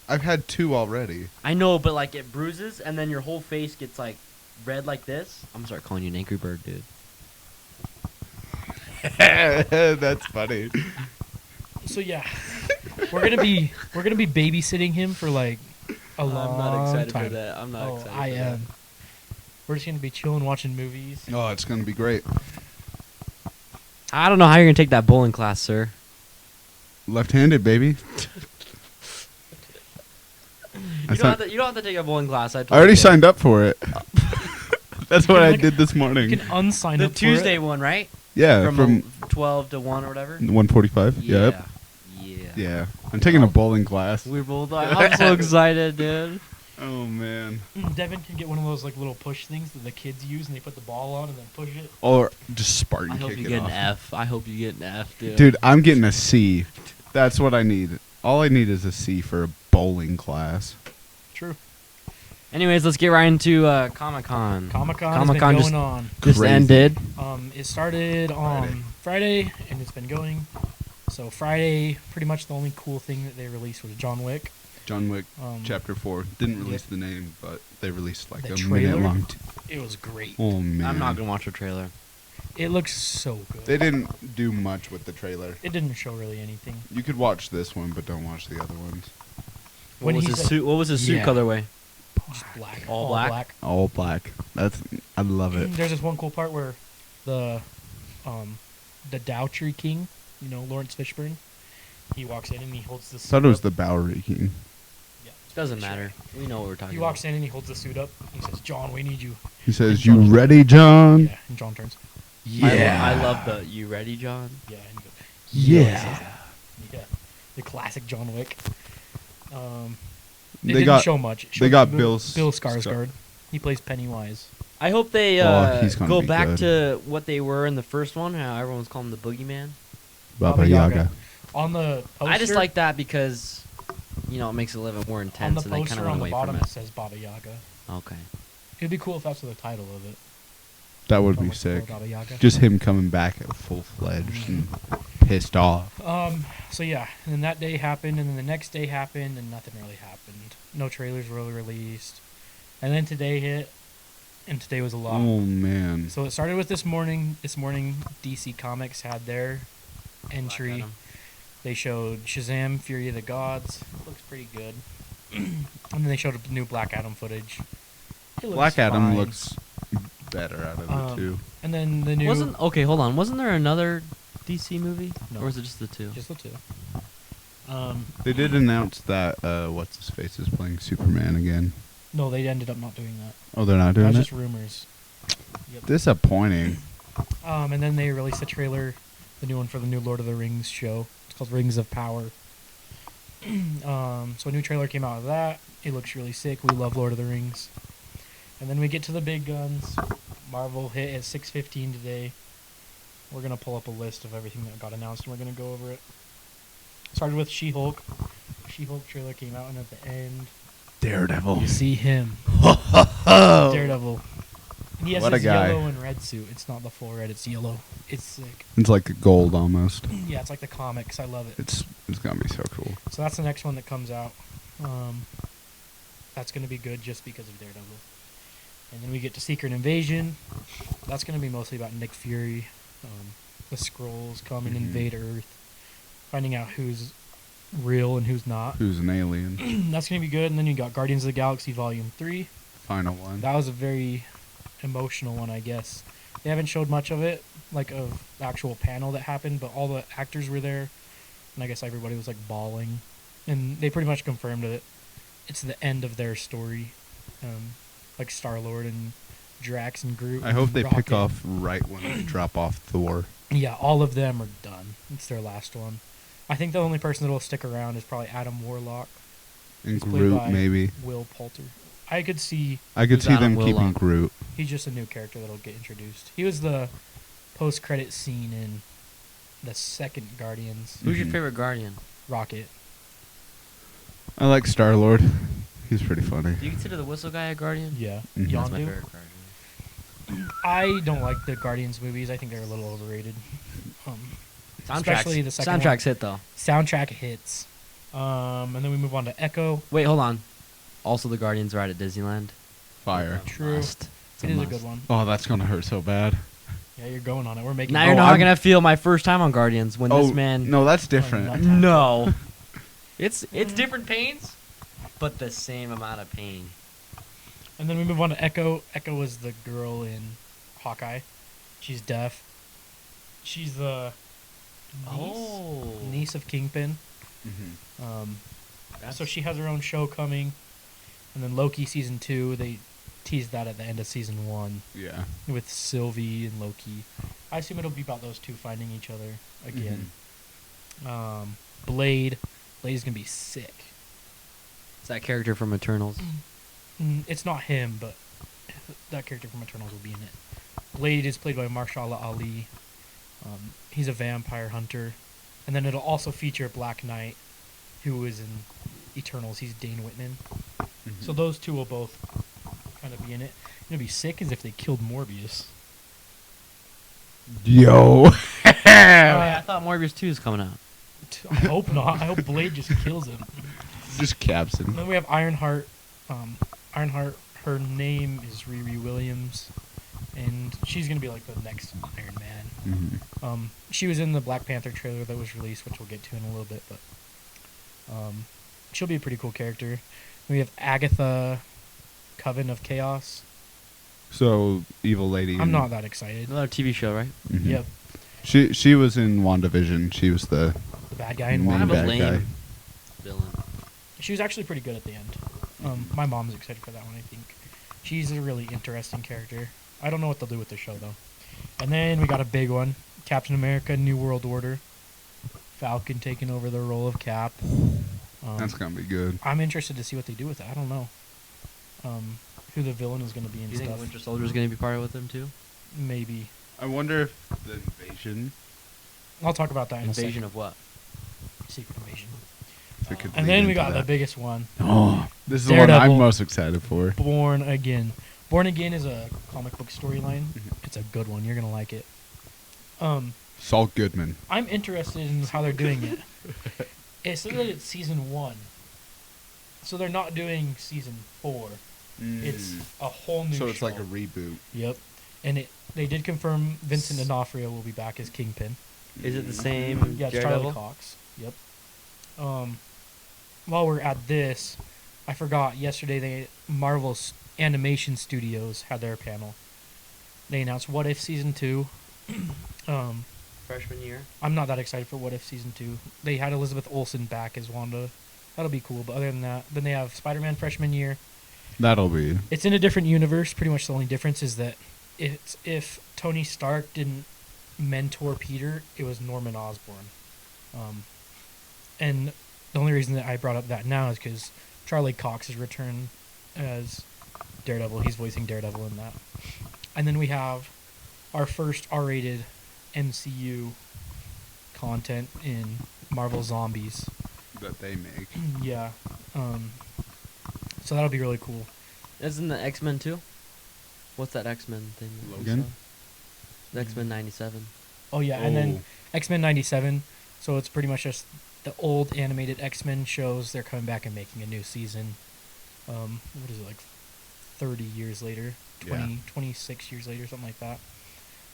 I've had 2 already. I know, but like it bruises, and then your whole face gets like red like this. I'm gonna start calling you an angry bird, dude. That's funny. So yeah, we're gonna be babysitting him for like a long time. I'm not excited for that. I'm not excited. I am. We're just gonna be chilling, watching movies. Oh, it's gonna be great. I don't know how you're gonna take that bowling class, sir. Left-handed, baby. You don't have to take a bowling class. I already signed up for it. That's what I did this morning. You can unsign The up Tuesday for it. one, right? Yeah, from 12 to 1 or whatever. 1:45. Yeah. Yep. Yeah. Yeah. I'm taking a bowling class. We're both. I'm so excited, dude. Oh man. Devin can get one of those like little push things that the kids use, and they put the ball on and then push it. Or just Spartan I hope kick you it get off. an F. I hope you get an F, dude. Dude, I'm getting a C. That's what I need. All I need is a C for a bowling class. True. Anyways, let's get right into Comic-Con. Comic-Con has Comic-Con been just- going on. Just Crazy. ended. It started on Friday, and it's been going. So Friday, pretty much the only cool thing that they released was John Wick. John Wick Chapter 4. Didn't release Yep. the name, but they released like The a trailer? minute long. It was great. Oh man. I'm not gonna watch the trailer. It looks so good. They didn't do much with the trailer. It didn't show really anything. You could watch this one, but don't watch the other ones. What was he his said- suit? What was his suit Yeah. colorway? Just black. All black? All black. I love it. There's this one cool part where the Dowtree King, Lawrence Fishburne, he walks in and he holds the I suit thought it was up. the Bowery King. Yeah, Doesn't sure. matter. We know what we're talking He about. walks in and he holds the suit up. He says, "John, we need you." He says, And "You John- ready, John?" Yeah, and John turns. I love the "You ready, John?" Yeah, and he goes, Yeah. yeah, the classic John Wick. It They didn't got show much. It they showed got Bill Bill Skarsgård. He plays Pennywise. I hope they Oh, he's gonna go be back good. to what they were in the first one. How everyone's calling him the Boogeyman. Baba Yaga. On the poster, I just like that because, it makes it a little bit more on intense, the and they kind poster of on went the away bottom from it it. says Baba Yaga. Okay. It'd be cool if that's the title of it. That would be Almost called sick. Baba Yaga. Just him coming back at full fledged and pissed off. So yeah, and then that day happened, and then the next day happened, and nothing really happened. No trailers were released, and then today hit, and today was a lot. Oh man. So it started with this morning. This morning, DC Comics had their entry. Black Adam. They showed Shazam: Fury of the Gods. Looks pretty good. And then they showed a new Black Adam footage. It looks Black Adam fine. looks better out of the two. And then the new Okay, hold on. Wasn't there another DC movie? No. Or was it just the two? just the two. They did announce that what's his face is playing Superman again. No, they ended up not doing that. Oh, they're not That doing was it. just rumors. Yep. Disappointing. And then they released a trailer, the new one for the new Lord of the Rings show. It's called Rings of Power. So a new trailer came out of that. It looks really sick. We love Lord of the Rings. And then we get to the big guns. Marvel hit at 6:15 today. We're gonna pull up a list of everything that got announced, and we're gonna go over it. Started with She-Hulk. She-Hulk trailer came out, and at the end, Daredevil. you see him, Oh. Daredevil. And he has What a his guy. yellow and red suit. It's not the full red; it's yellow. It's sick. It's like a gold almost. Yeah, it's like the comics. I love it. It's gonna be so cool. So that's the next one that comes out. That's going to be good just because of Daredevil. And then we get to Secret Invasion. That's going to be mostly about Nick Fury. The Skrulls come and Mhm. invade Earth. Finding out who's real and who's not. Who's an alien? That's going to be good. And then you got Guardians of the Galaxy Volume 3. Final one. That was a very emotional one, I guess. They haven't showed much of it, like of the actual panel that happened, but all the actors were there. And I guess everybody was like bawling. And they pretty much confirmed that it's the end of their story. Like Star-Lord and Drax and Groot. I hope and they pick Rocket. off right when they drop off Thor. Yeah, all of them are done. It's their last one. I think the only person that will stick around is probably Adam Warlock. And He's played Groot, by maybe. Will Poulter. I could see I could Who's see Adam them keeping Warlock? Groot. he's just a new character that'll get introduced. He was the post-credit scene in the second Guardians. Who's your Mhm. favorite Guardian? Rocket. I like Star-Lord. He's pretty funny. Do you consider the whistle guy a Guardian? Yeah. Mhm. That's my Yondu. favorite Guardian. I don't like the Guardians movies. I think they're a little overrated. Especially the second Soundtracks hit though. Soundtrack hits. And then we move on to Echo. Wait, hold on. Also, the Guardians ride at Disneyland. Fire. True. Must. It's It is a must. good one. Oh, that's gonna hurt so bad. Yeah, you're going on it. We're making. Now you're Oh, not I'm- gonna feel my first time on Guardians when this man. No, that's not- different. No. It's different pains, but the same amount of pain. And then we move on to Echo. Echo is the girl in Hawkeye. She's deaf. She's the niece of Kingpin. Mm-hmm. So she has her own show coming. And then Loki season 2, they teased that at the end of season 1 Yeah. with Sylvie and Loki. I assume it'll be about those two finding each other again. Blade. Blade is going to be sick. It's that character from Eternals. It's not him, but that character from Eternals will be in it. Blade is played by Marshala Ali. He's a vampire hunter. And then it'll also feature Black Knight, who is in Eternals. He's Dane Whitman. So those two will both kind of be in it. It'll be sick as if they killed Morbius. Yo. I thought Morbius 2 is coming out. I hope not. I hope Blade just kills him. Just caps And him. then we have Ironheart. Ironheart, her name is Riri Williams. And she's going to be like the next Iron Man. Mm-hmm. She was in the Black Panther trailer that was released, which we'll get to in a little bit, but she'll be a pretty cool character. We have Agatha, Coven of Chaos. So evil lady. I'm not that excited. Another TV show, right? Mhm. Yep, She was in WandaVision. She was the the bad guy in main Kind of one. a bad lame guy. villain. She was actually pretty good at the end. My mom's excited for that one, I think. She's a really interesting character. I don't know what they'll do with the show, though. And then we got a big one. Captain America, New World Order. Falcon taking over the role of Cap. That's gonna be good. I'm interested to see what they do with it. I don't know who the villain is going to be Do and you think stuff. Winter Soldier's gonna be part of with them too? Maybe. I wonder if the invasion. I'll talk about that in Invasion a of what? second. Secret Invasion. If it could And lead then we into got the that. biggest one, Oh, this is the one Daredevil. I'm most excited for. Born Again. Born Again is a comic book storyline. Mhm. It's a good one. You're going to like it. Saul Goodman. I'm interested in how they're doing it. It says that it's season 1. So they're not doing season 4. It's a whole new So it's show. like a reboot. Yep. And they did confirm Vincent D'Onofrio will be back as Kingpin. Is it the same Yeah, it's Daredevil? Charlie Cox. Yep. While we're at this, I forgot yesterday Marvel's Animation Studios had their panel. They announced What If Season 2. Freshman year. I'm not that excited for What If Season 2. They had Elizabeth Olsen back as Wanda. That'll be cool. But other than that, then they have Spider-Man Freshman Year. That'll be. It's in a different universe. Pretty much the only difference is that if Tony Stark didn't mentor Peter, it was Norman Osborn. And the only reason that I brought up that now is because Charlie Cox has returned as Daredevil. He's voicing Daredevil in that. And then we have our first R-rated MCU content in Marvel Zombies. That they make. Yeah. So that'll be really cool. Isn't the X-Men too? What's that X-Men thing? that we Logan? saw? The X-Men 97. Oh yeah, and then X-Men 97. So it's pretty much just the old animated X-Men shows. They're coming back and making a new season. What is it, like 30 years later? 26 years later, something like that.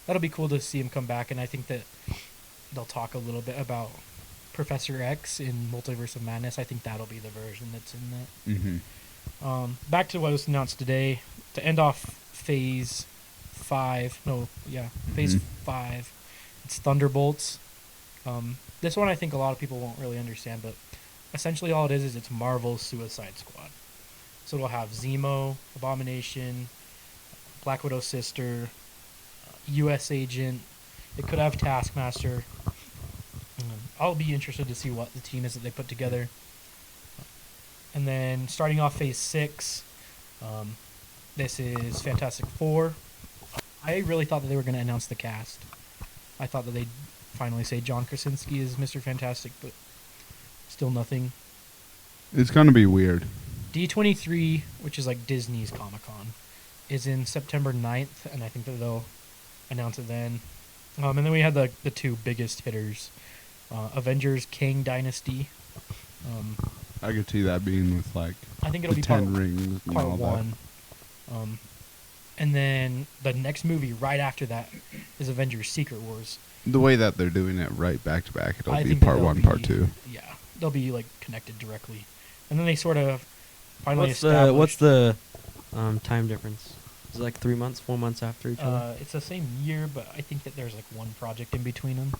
That'll be cool to see him come back, and I think that they'll talk a little bit about Professor X in Multiverse of Madness. I think that'll be the version that's in that. Mm-hmm. Back to what was announced today. To end off Phase 5. Phase Mhm. 5. It's Thunderbolts. This one I think a lot of people won't really understand, but essentially all it is it's Marvel's Suicide Squad. So it'll have Zemo, Abomination, Black Widow's sister, U.S. Agent. It could have Taskmaster. I'll be interested to see what the team is that they put together. And then starting off Phase 6, this is Fantastic Four. I really thought that they were going to announce the cast. I thought that they'd finally say John Krasinski is Mr. Fantastic, but still nothing. It's gonna be weird. D23, which is like Disney's Comic-Con, is in September 9th, and I think that they'll announce it then. And then we had the two biggest hitters, Avengers Kang Dynasty. I could see that being with like I think it'll the be 10 rings and part all one. And then the next movie right after that is Avengers Secret Wars. that. The way that they're doing it right back to back, it'll I be think that part they'll 1, part be- 2. Yeah, they'll be like connected directly. And then they sort of finally What's established. the time difference? Is it like 3 months, 4 months after each other? It's the same year, but I think that there's like one project in between them.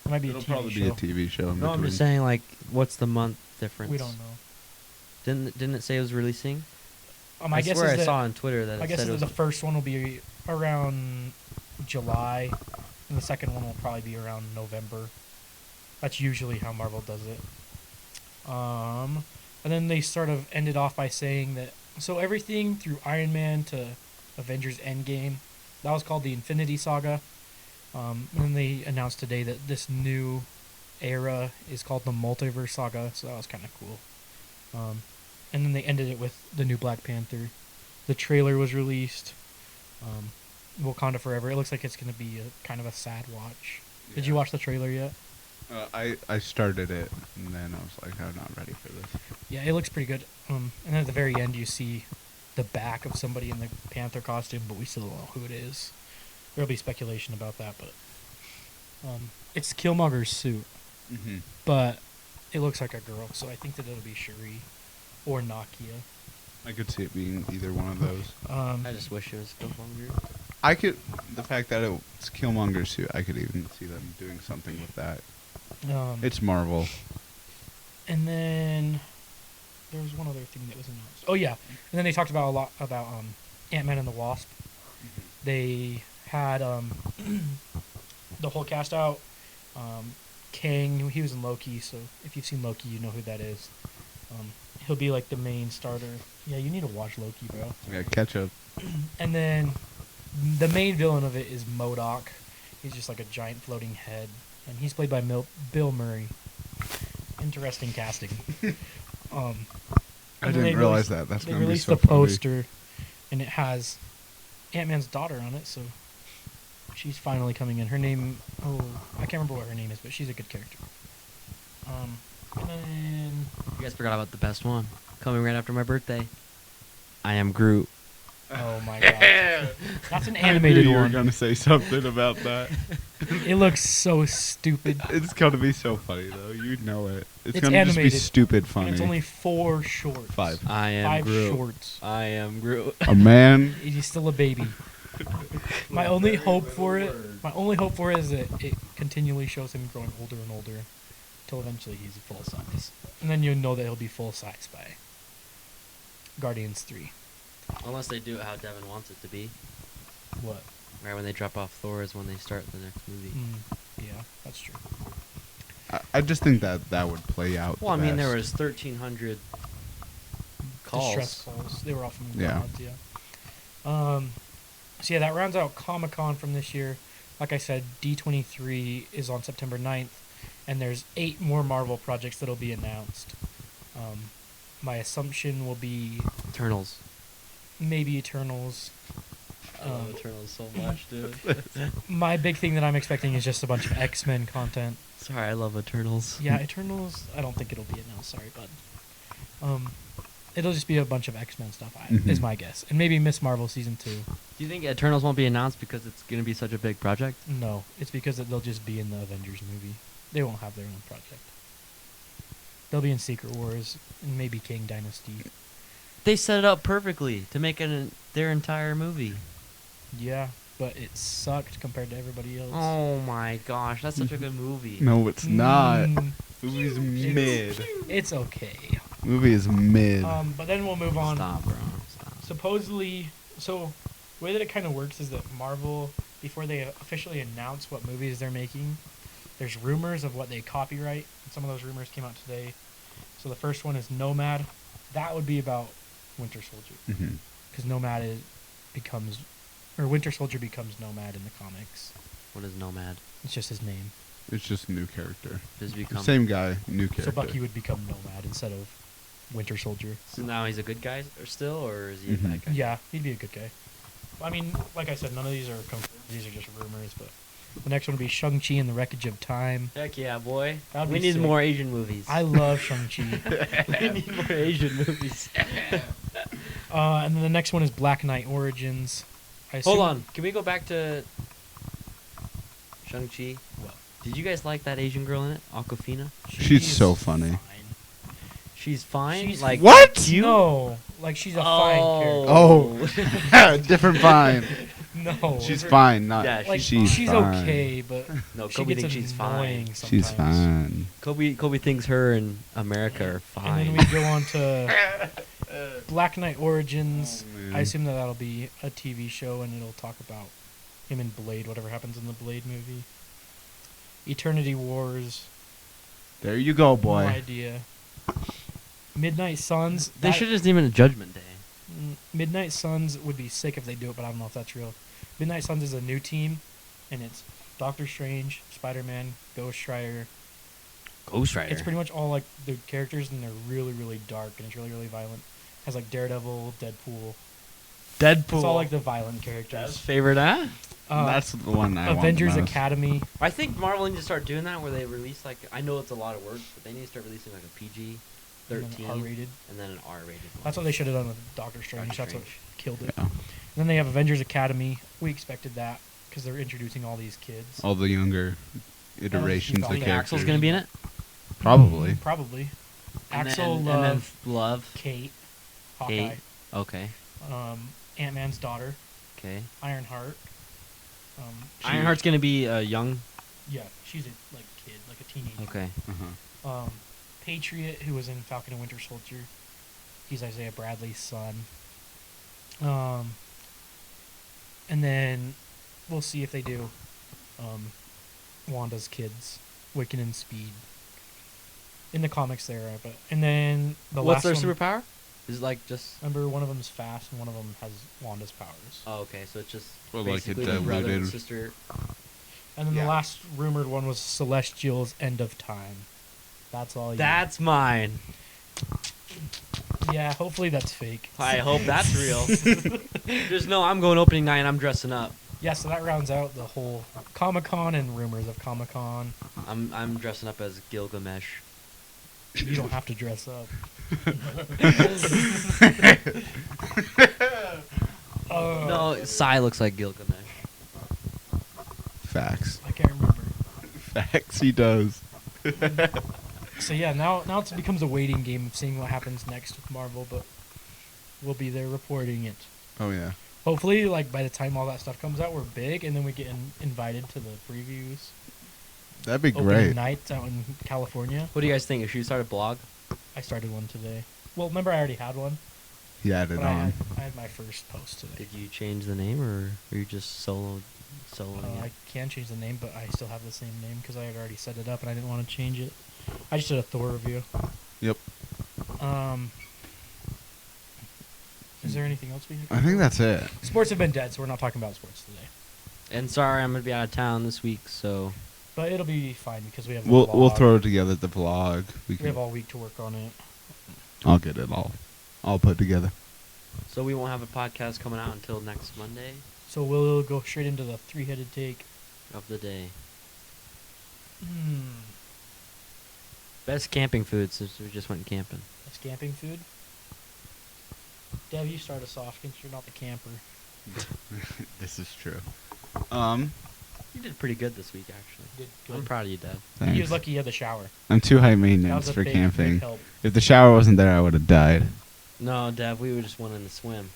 It might be It'll a TV probably show. be a TV show. In No, I'm between. just saying like, what's the month difference? We don't know. Didn't it say it was releasing? I I guess swear is I that, saw on Twitter that I it guess said is it that was. the first one will be around July, and the second one will probably be around November. That's usually how Marvel does it. And then they sort of ended off by saying that so everything through Iron Man to Avengers Endgame, that was called the Infinity Saga. And then they announced today that this new era is called the Multiverse Saga, so that was kind of cool. And then they ended it with the new Black Panther. The trailer was released. Wakanda Forever. It looks like it's going to be a kind of a sad watch. Did you Yeah. watch the trailer yet? I started it, and then I was like, I'm not ready for this. Yeah, it looks pretty good. And then at the very end, you see the back of somebody in the Panther costume, but we still don't know who it is. There'll be speculation about that, but it's Killmonger's suit, Mm-hmm. but it looks like a girl, so I think that it'll be Shuri or Nakia. I could see it being either one of those. I just wish it was Killmonger. The fact that it's Killmonger's suit, I could even see them doing something with that. It's Marvel. And then there was one other thing that was announced. Oh yeah, and then they talked about a lot about Ant-Man and the Wasp. They had the whole cast out. Kang, he was in Loki, so if you've seen Loki, you know who that is. He'll be like the main starter. Yeah, you need to watch Loki, bro. Yeah, catch up. And then the main villain of it is MODOK. He's just like a giant floating head, and he's played by Bill Murray. Interesting casting. I And then didn't they realize released- that. That's They gonna be released so the funny. poster, and it has Ant-Man's daughter on it, so she's finally coming in. Her name, I can't remember what her name is, but she's a good character. And then You guys forgot about the best one. Coming right after my birthday. I am Groot. oh my god, that's an I knew animated you were one. gonna say something about that. It looks so stupid. It's gonna be so funny though. You know it. It's It's gonna just animated, be stupid funny. And it's only 4 shorts. 5. I am 5 Groot. shorts. I am Groot. A man. He's still a baby. My only hope for it is that it continually shows him growing older and older until eventually he's full size. And then you know that he'll be full size by Guardians 3. Unless they do it how Devin wants it to be. What? Right when they drop off Thor is when they start the next movie. Yeah, that's true. I just think that would play out. Well, I the mean, there best. was 1,300 calls. Distress calls. They were all from Yeah. gods, yeah. So yeah, that rounds out Comic-Con from this year. Like I said, D23 is on September 9th, and there's 8 more Marvel projects that'll be announced. My assumption will be Eternals. maybe Eternals. I love Eternals so much, dude. My big thing that I'm expecting is just a bunch of X-Men content. Sorry, I love Eternals. Yeah, Eternals, I don't think it'll be announced. Sorry, bud. It'll just be a bunch of X-Men stuff, is Mhm. my guess. And maybe Miss Marvel Season 2. Do you think Eternals won't be announced because it's going to be such a big project? No, it's because they'll just be in the Avengers movie. They won't have their own project. They'll be in Secret Wars and maybe King Dynasty. They set it up perfectly to make it their entire movie. Yeah, but it sucked compared to everybody else. Oh my gosh, that's such a good movie. No, it's not. Mm, Movie's mid. it's okay. Movie is mid. But then we'll move on. Stop, bro. Stop. Supposedly, so the way that it kind of works is that Marvel, before they officially announce what movies they're making, there's rumors of what they copyright, and some of those rumors came out today. So the first one is Nomad. That would be about Winter Soldier, Mm-hmm. because Winter Soldier becomes Nomad in the comics. What is Nomad? It's just his name. It's just a new character. Does he become? Same guy, new character. So Bucky would become Nomad instead of Winter Soldier. So now he's a good guy or still, or is he a Mhm. bad guy? Yeah, he'd be a good guy. I mean, like I said, none of these are confirmed. These are just rumors, but the next one will be Shang-Chi and the Wreckage of Time. Heck yeah, boy. That'd We be need sick. more Asian movies. I love Shang-Chi. We need more Asian movies. And then the next one is Black Knight Origins. Hold on. Can we go back to Shang-Chi? What? Did you guys like that Asian girl in it? Aquafina? She's so funny. Fine. She's fine? She's like What? cute? No, like she's a fine character. Oh. Different fine. No, She's her- fine, not Yeah, Like she's she's fine. okay, but No, she Kobe gets thinks she's annoying fine. sometimes. She's fine. Kobe thinks her and America are fine. And then we go on to Black Knight Origins. Oh, man. I assume that'll be a TV show, and it'll talk about him and Blade, whatever happens in the Blade movie. Eternity Wars. There you go, No boy. idea. Midnight Suns. They that- should just name it a Judgment Day. Midnight Suns would be sick if they do it, but I don't know if that's real. Midnight Suns is a new team, and it's Doctor Strange, Spider-Man, Ghost Rider. Ghost Rider. It's pretty much all like the characters, and they're really, really dark, and it's really, really violent. Has like Daredevil, Deadpool. Deadpool. It's all like the violent characters. favorite, huh? That's the one I Avengers want the most. Academy. I think Marvel needs to start doing that where they release like I know it's a lot of work, but they need to start releasing like a PG, And 13, then R-rated. and then an R-rated one. That's what they should have done with Doctor Strange. Doctor That's what Strange. killed it. Yeah. And then they have Avengers Academy. We expected that because they're introducing all these kids. All the younger iterations thought of Think the characters. Axel's gonna be in it? Probably. Probably. And Axel, then, and then Love, Love. Kate, Hawkeye, Kate. Okay. Ant-Man's daughter, Okay. Ironheart. Ironheart's gonna be young. Yeah, she's a kid, like a teenager. Okay. Uh-huh. Patriot, who was in Falcon and Winter Soldier. He's Isaiah Bradley's son. And then we'll see if they do Wanda's kids, Wiccan and Speed. In the comics there, but and then the What's last their one, superpower? Is it like just? remember one of them's fast and one of them has Wanda's powers. Oh, okay. So it's just Or like a basically the brother and diluted- sister. And then Yeah. the last rumored one was Celestial's End of Time. That's all. That's mine. Yeah, hopefully that's fake. I hope that's real. Just know I'm going opening night and I'm dressing up. Yeah, so that rounds out the whole Comic-Con and rumors of Comic-Con. I'm dressing up as Gilgamesh. You don't have to dress up. No, Sai looks like Gilgamesh. Facts. I can't remember. Facts, he does. So yeah, now it becomes a waiting game of seeing what happens next with Marvel, but we'll be there reporting it. Oh, yeah. Hopefully, like by the time all that stuff comes out, we're big, and then we get invited to the previews. That'd be Opening great. nights out in California. What do you guys think? Should we start a blog? I started one today. Well, remember I already had one, He added but on. I had my first post today. Did you change the name or were you just soloing I it? can change the name, but I still have the same name because I had already set it up and I didn't want to change it. I just did a Thor review. Yep. Is there anything else we? I think that's it. Sports have been dead, so we're not talking about sports today. And sorry, I'm gonna be out of town this week, so But it'll be fine because we have. the We'll vlog. throw together the vlog. We have all week to work on it. I'll get it all put together. we won't have a podcast coming out until next Monday So we'll go straight into the three-headed take. of the day. Hmm. Best camping food since we just went camping. That's camping food. Dev, you start us off since you're not the camper. This is true. You did pretty good this week, actually. You did I'm good. proud of you, Dev. He Thanks. was lucky he had the shower. I'm too high That maintenance was a for big, camping. big help. If the shower wasn't there, I would have died. No, Dev, we were just wanting to swim,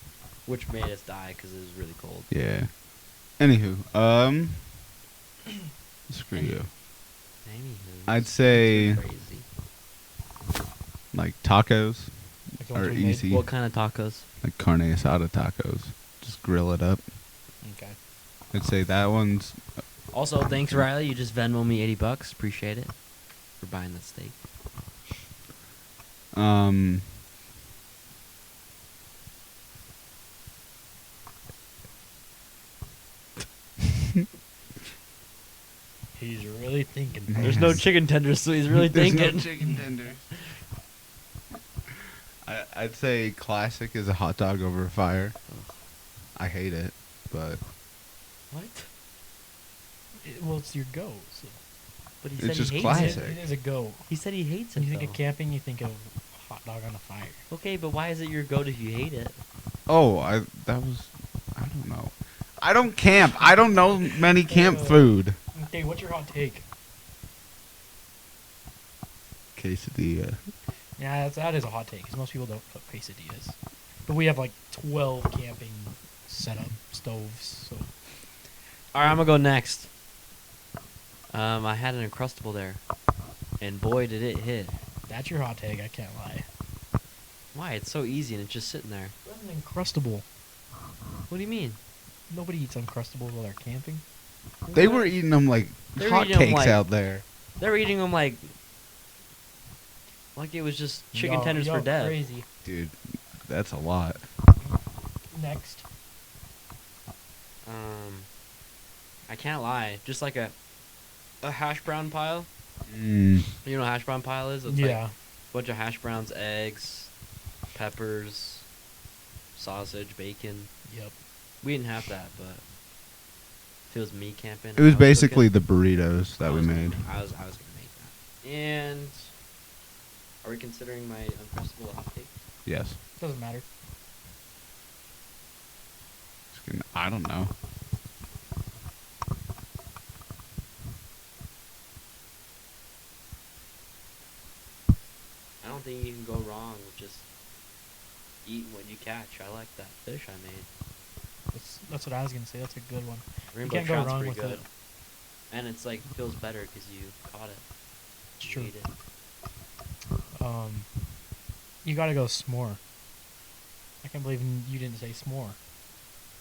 which made us die because it was really cold. Yeah. Anywho, screw you. Anywho, I'd say crazy. like tacos Like the ones are we made. easy. What kind of tacos? Like carne asada tacos. Just grill it up. Okay. I'd say that one's Also, thanks, Riley. You just Venmo me $80. Appreciate it for buying the steak. He's really thinking. There's no chicken tenders, so he's really There's no thinking. chicken tenders. I'd say classic is a hot dog over a fire. I hate it. but What? Well, it's your go. So. But he It's said just he hates classic. it. It is a go. He said he hates it. When you think though. of camping, you think of hot dog on a fire. Okay, but why is it your goat if you hate it? I don't know. I don't camp. I don't know many camp food. Okay, what's your hot take? Quesadilla. Yeah, that is a hot take, because most people don't cook quesadillas. But we have like 12 camping setup stoves, so... All right, I'm gonna go next. I had an Uncrustable there, and boy did it hit. That's your hot take, I can't lie. Why? It's so easy and it's just sitting there. That's an Uncrustable. What do you mean? Nobody eats Uncrustables while they're camping. They were eating them like They were eating 'em hotcakes like- out there. They're eating them like it was just chicken tenders for Dev. Crazy. Dude, that's a lot. Next. I can't lie. Just like a hash brown pile. Mm. You know what a hash brown pile is? It's Yeah. like a bunch of hash browns, eggs, peppers, sausage, bacon. Yep. We didn't have that, but if it was me camping, It was I basically cooking, the burritos that we made. I was gonna make that. And are we considering my Uncrustable a hot take? Yes. Doesn't matter. I don't know. I don't think you can go wrong with just eating what you catch. I like that fish I made. That's what I was gonna say. That's a good one. Rainbow can't go trout's wrong pretty with good. it. And it's like feels better because you caught it. It's You true. ate it. You gotta go s'more. I can't believe you didn't say s'more.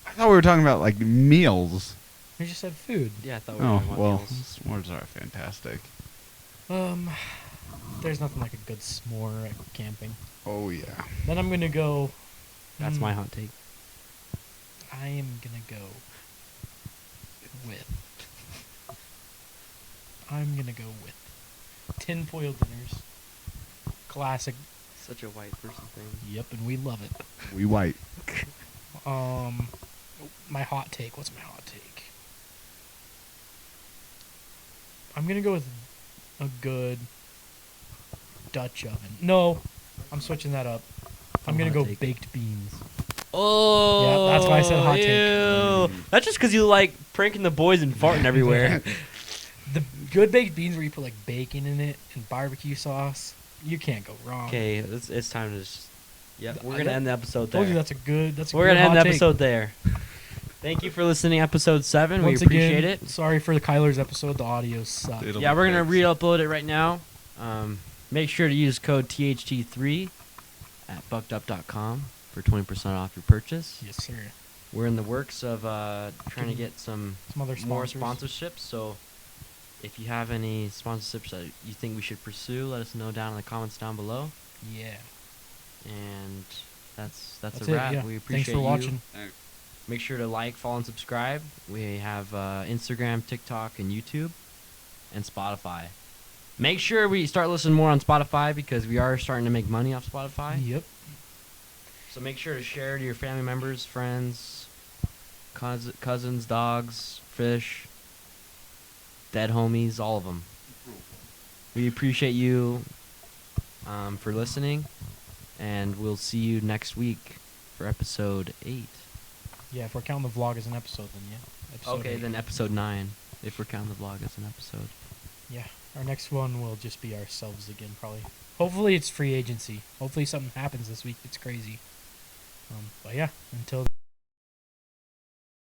I thought we were talking about like meals. You just said food. Yeah, I thought we were Oh, talking about well, meals. s'mores are fantastic. There's nothing like a good s'more at camping. Oh, yeah. Then I'm gonna go. That's my hot take. I am gonna go with. I'm gonna go with tinfoil dinners. Classic. Such a white person thing. Yep, and we love it. We white. My hot take. What's my hot take? I'm gonna go with a good Dutch oven. No, I'm switching that up. I'm gonna Hot go take. baked beans. Oh, Yeah, that's why I said hot take. ew. That's just because you like pranking the boys and farting everywhere. The good baked beans where you put like bacon in it and barbecue sauce. You can't go wrong. Okay, it's time to just. Yeah, we're I gonna end the episode there. Told you that's a good. We're good gonna end hot the take. episode there. Thank you for listening to episode 7. Once we appreciate again, it. Sorry for the Kyler's episode. The audio sucked. It'll Yeah, be we're gonna fixed. re-upload it right now. Make sure to use code THT3 at buckedup.com for 20% off your purchase. Yes, sir. We're in the works of trying to get some Some other more sponsors. sponsorships. So if you have any sponsorships that you think we should pursue, let us know down in the comments down below. Yeah. And that's That's a it. wrap. Yeah. We appreciate Thanks for watching. Make sure to like, follow, and subscribe. We have Instagram, TikTok, and YouTube, and Spotify. Make sure we start listening more on Spotify because we are starting to make money off Spotify. Yep. So make sure to share to your family members, friends, cousins, dogs, fish, dead homies, all of them. We appreciate you for listening, and we'll see you next week for episode 8. Yeah, if we're counting the vlog as an episode, then yeah. Episode Okay, 8. then episode 9, if we're counting the vlog as an episode. Yeah, our next one will just be ourselves again, probably. Hopefully it's free agency. Hopefully something happens this week that's crazy. But yeah, until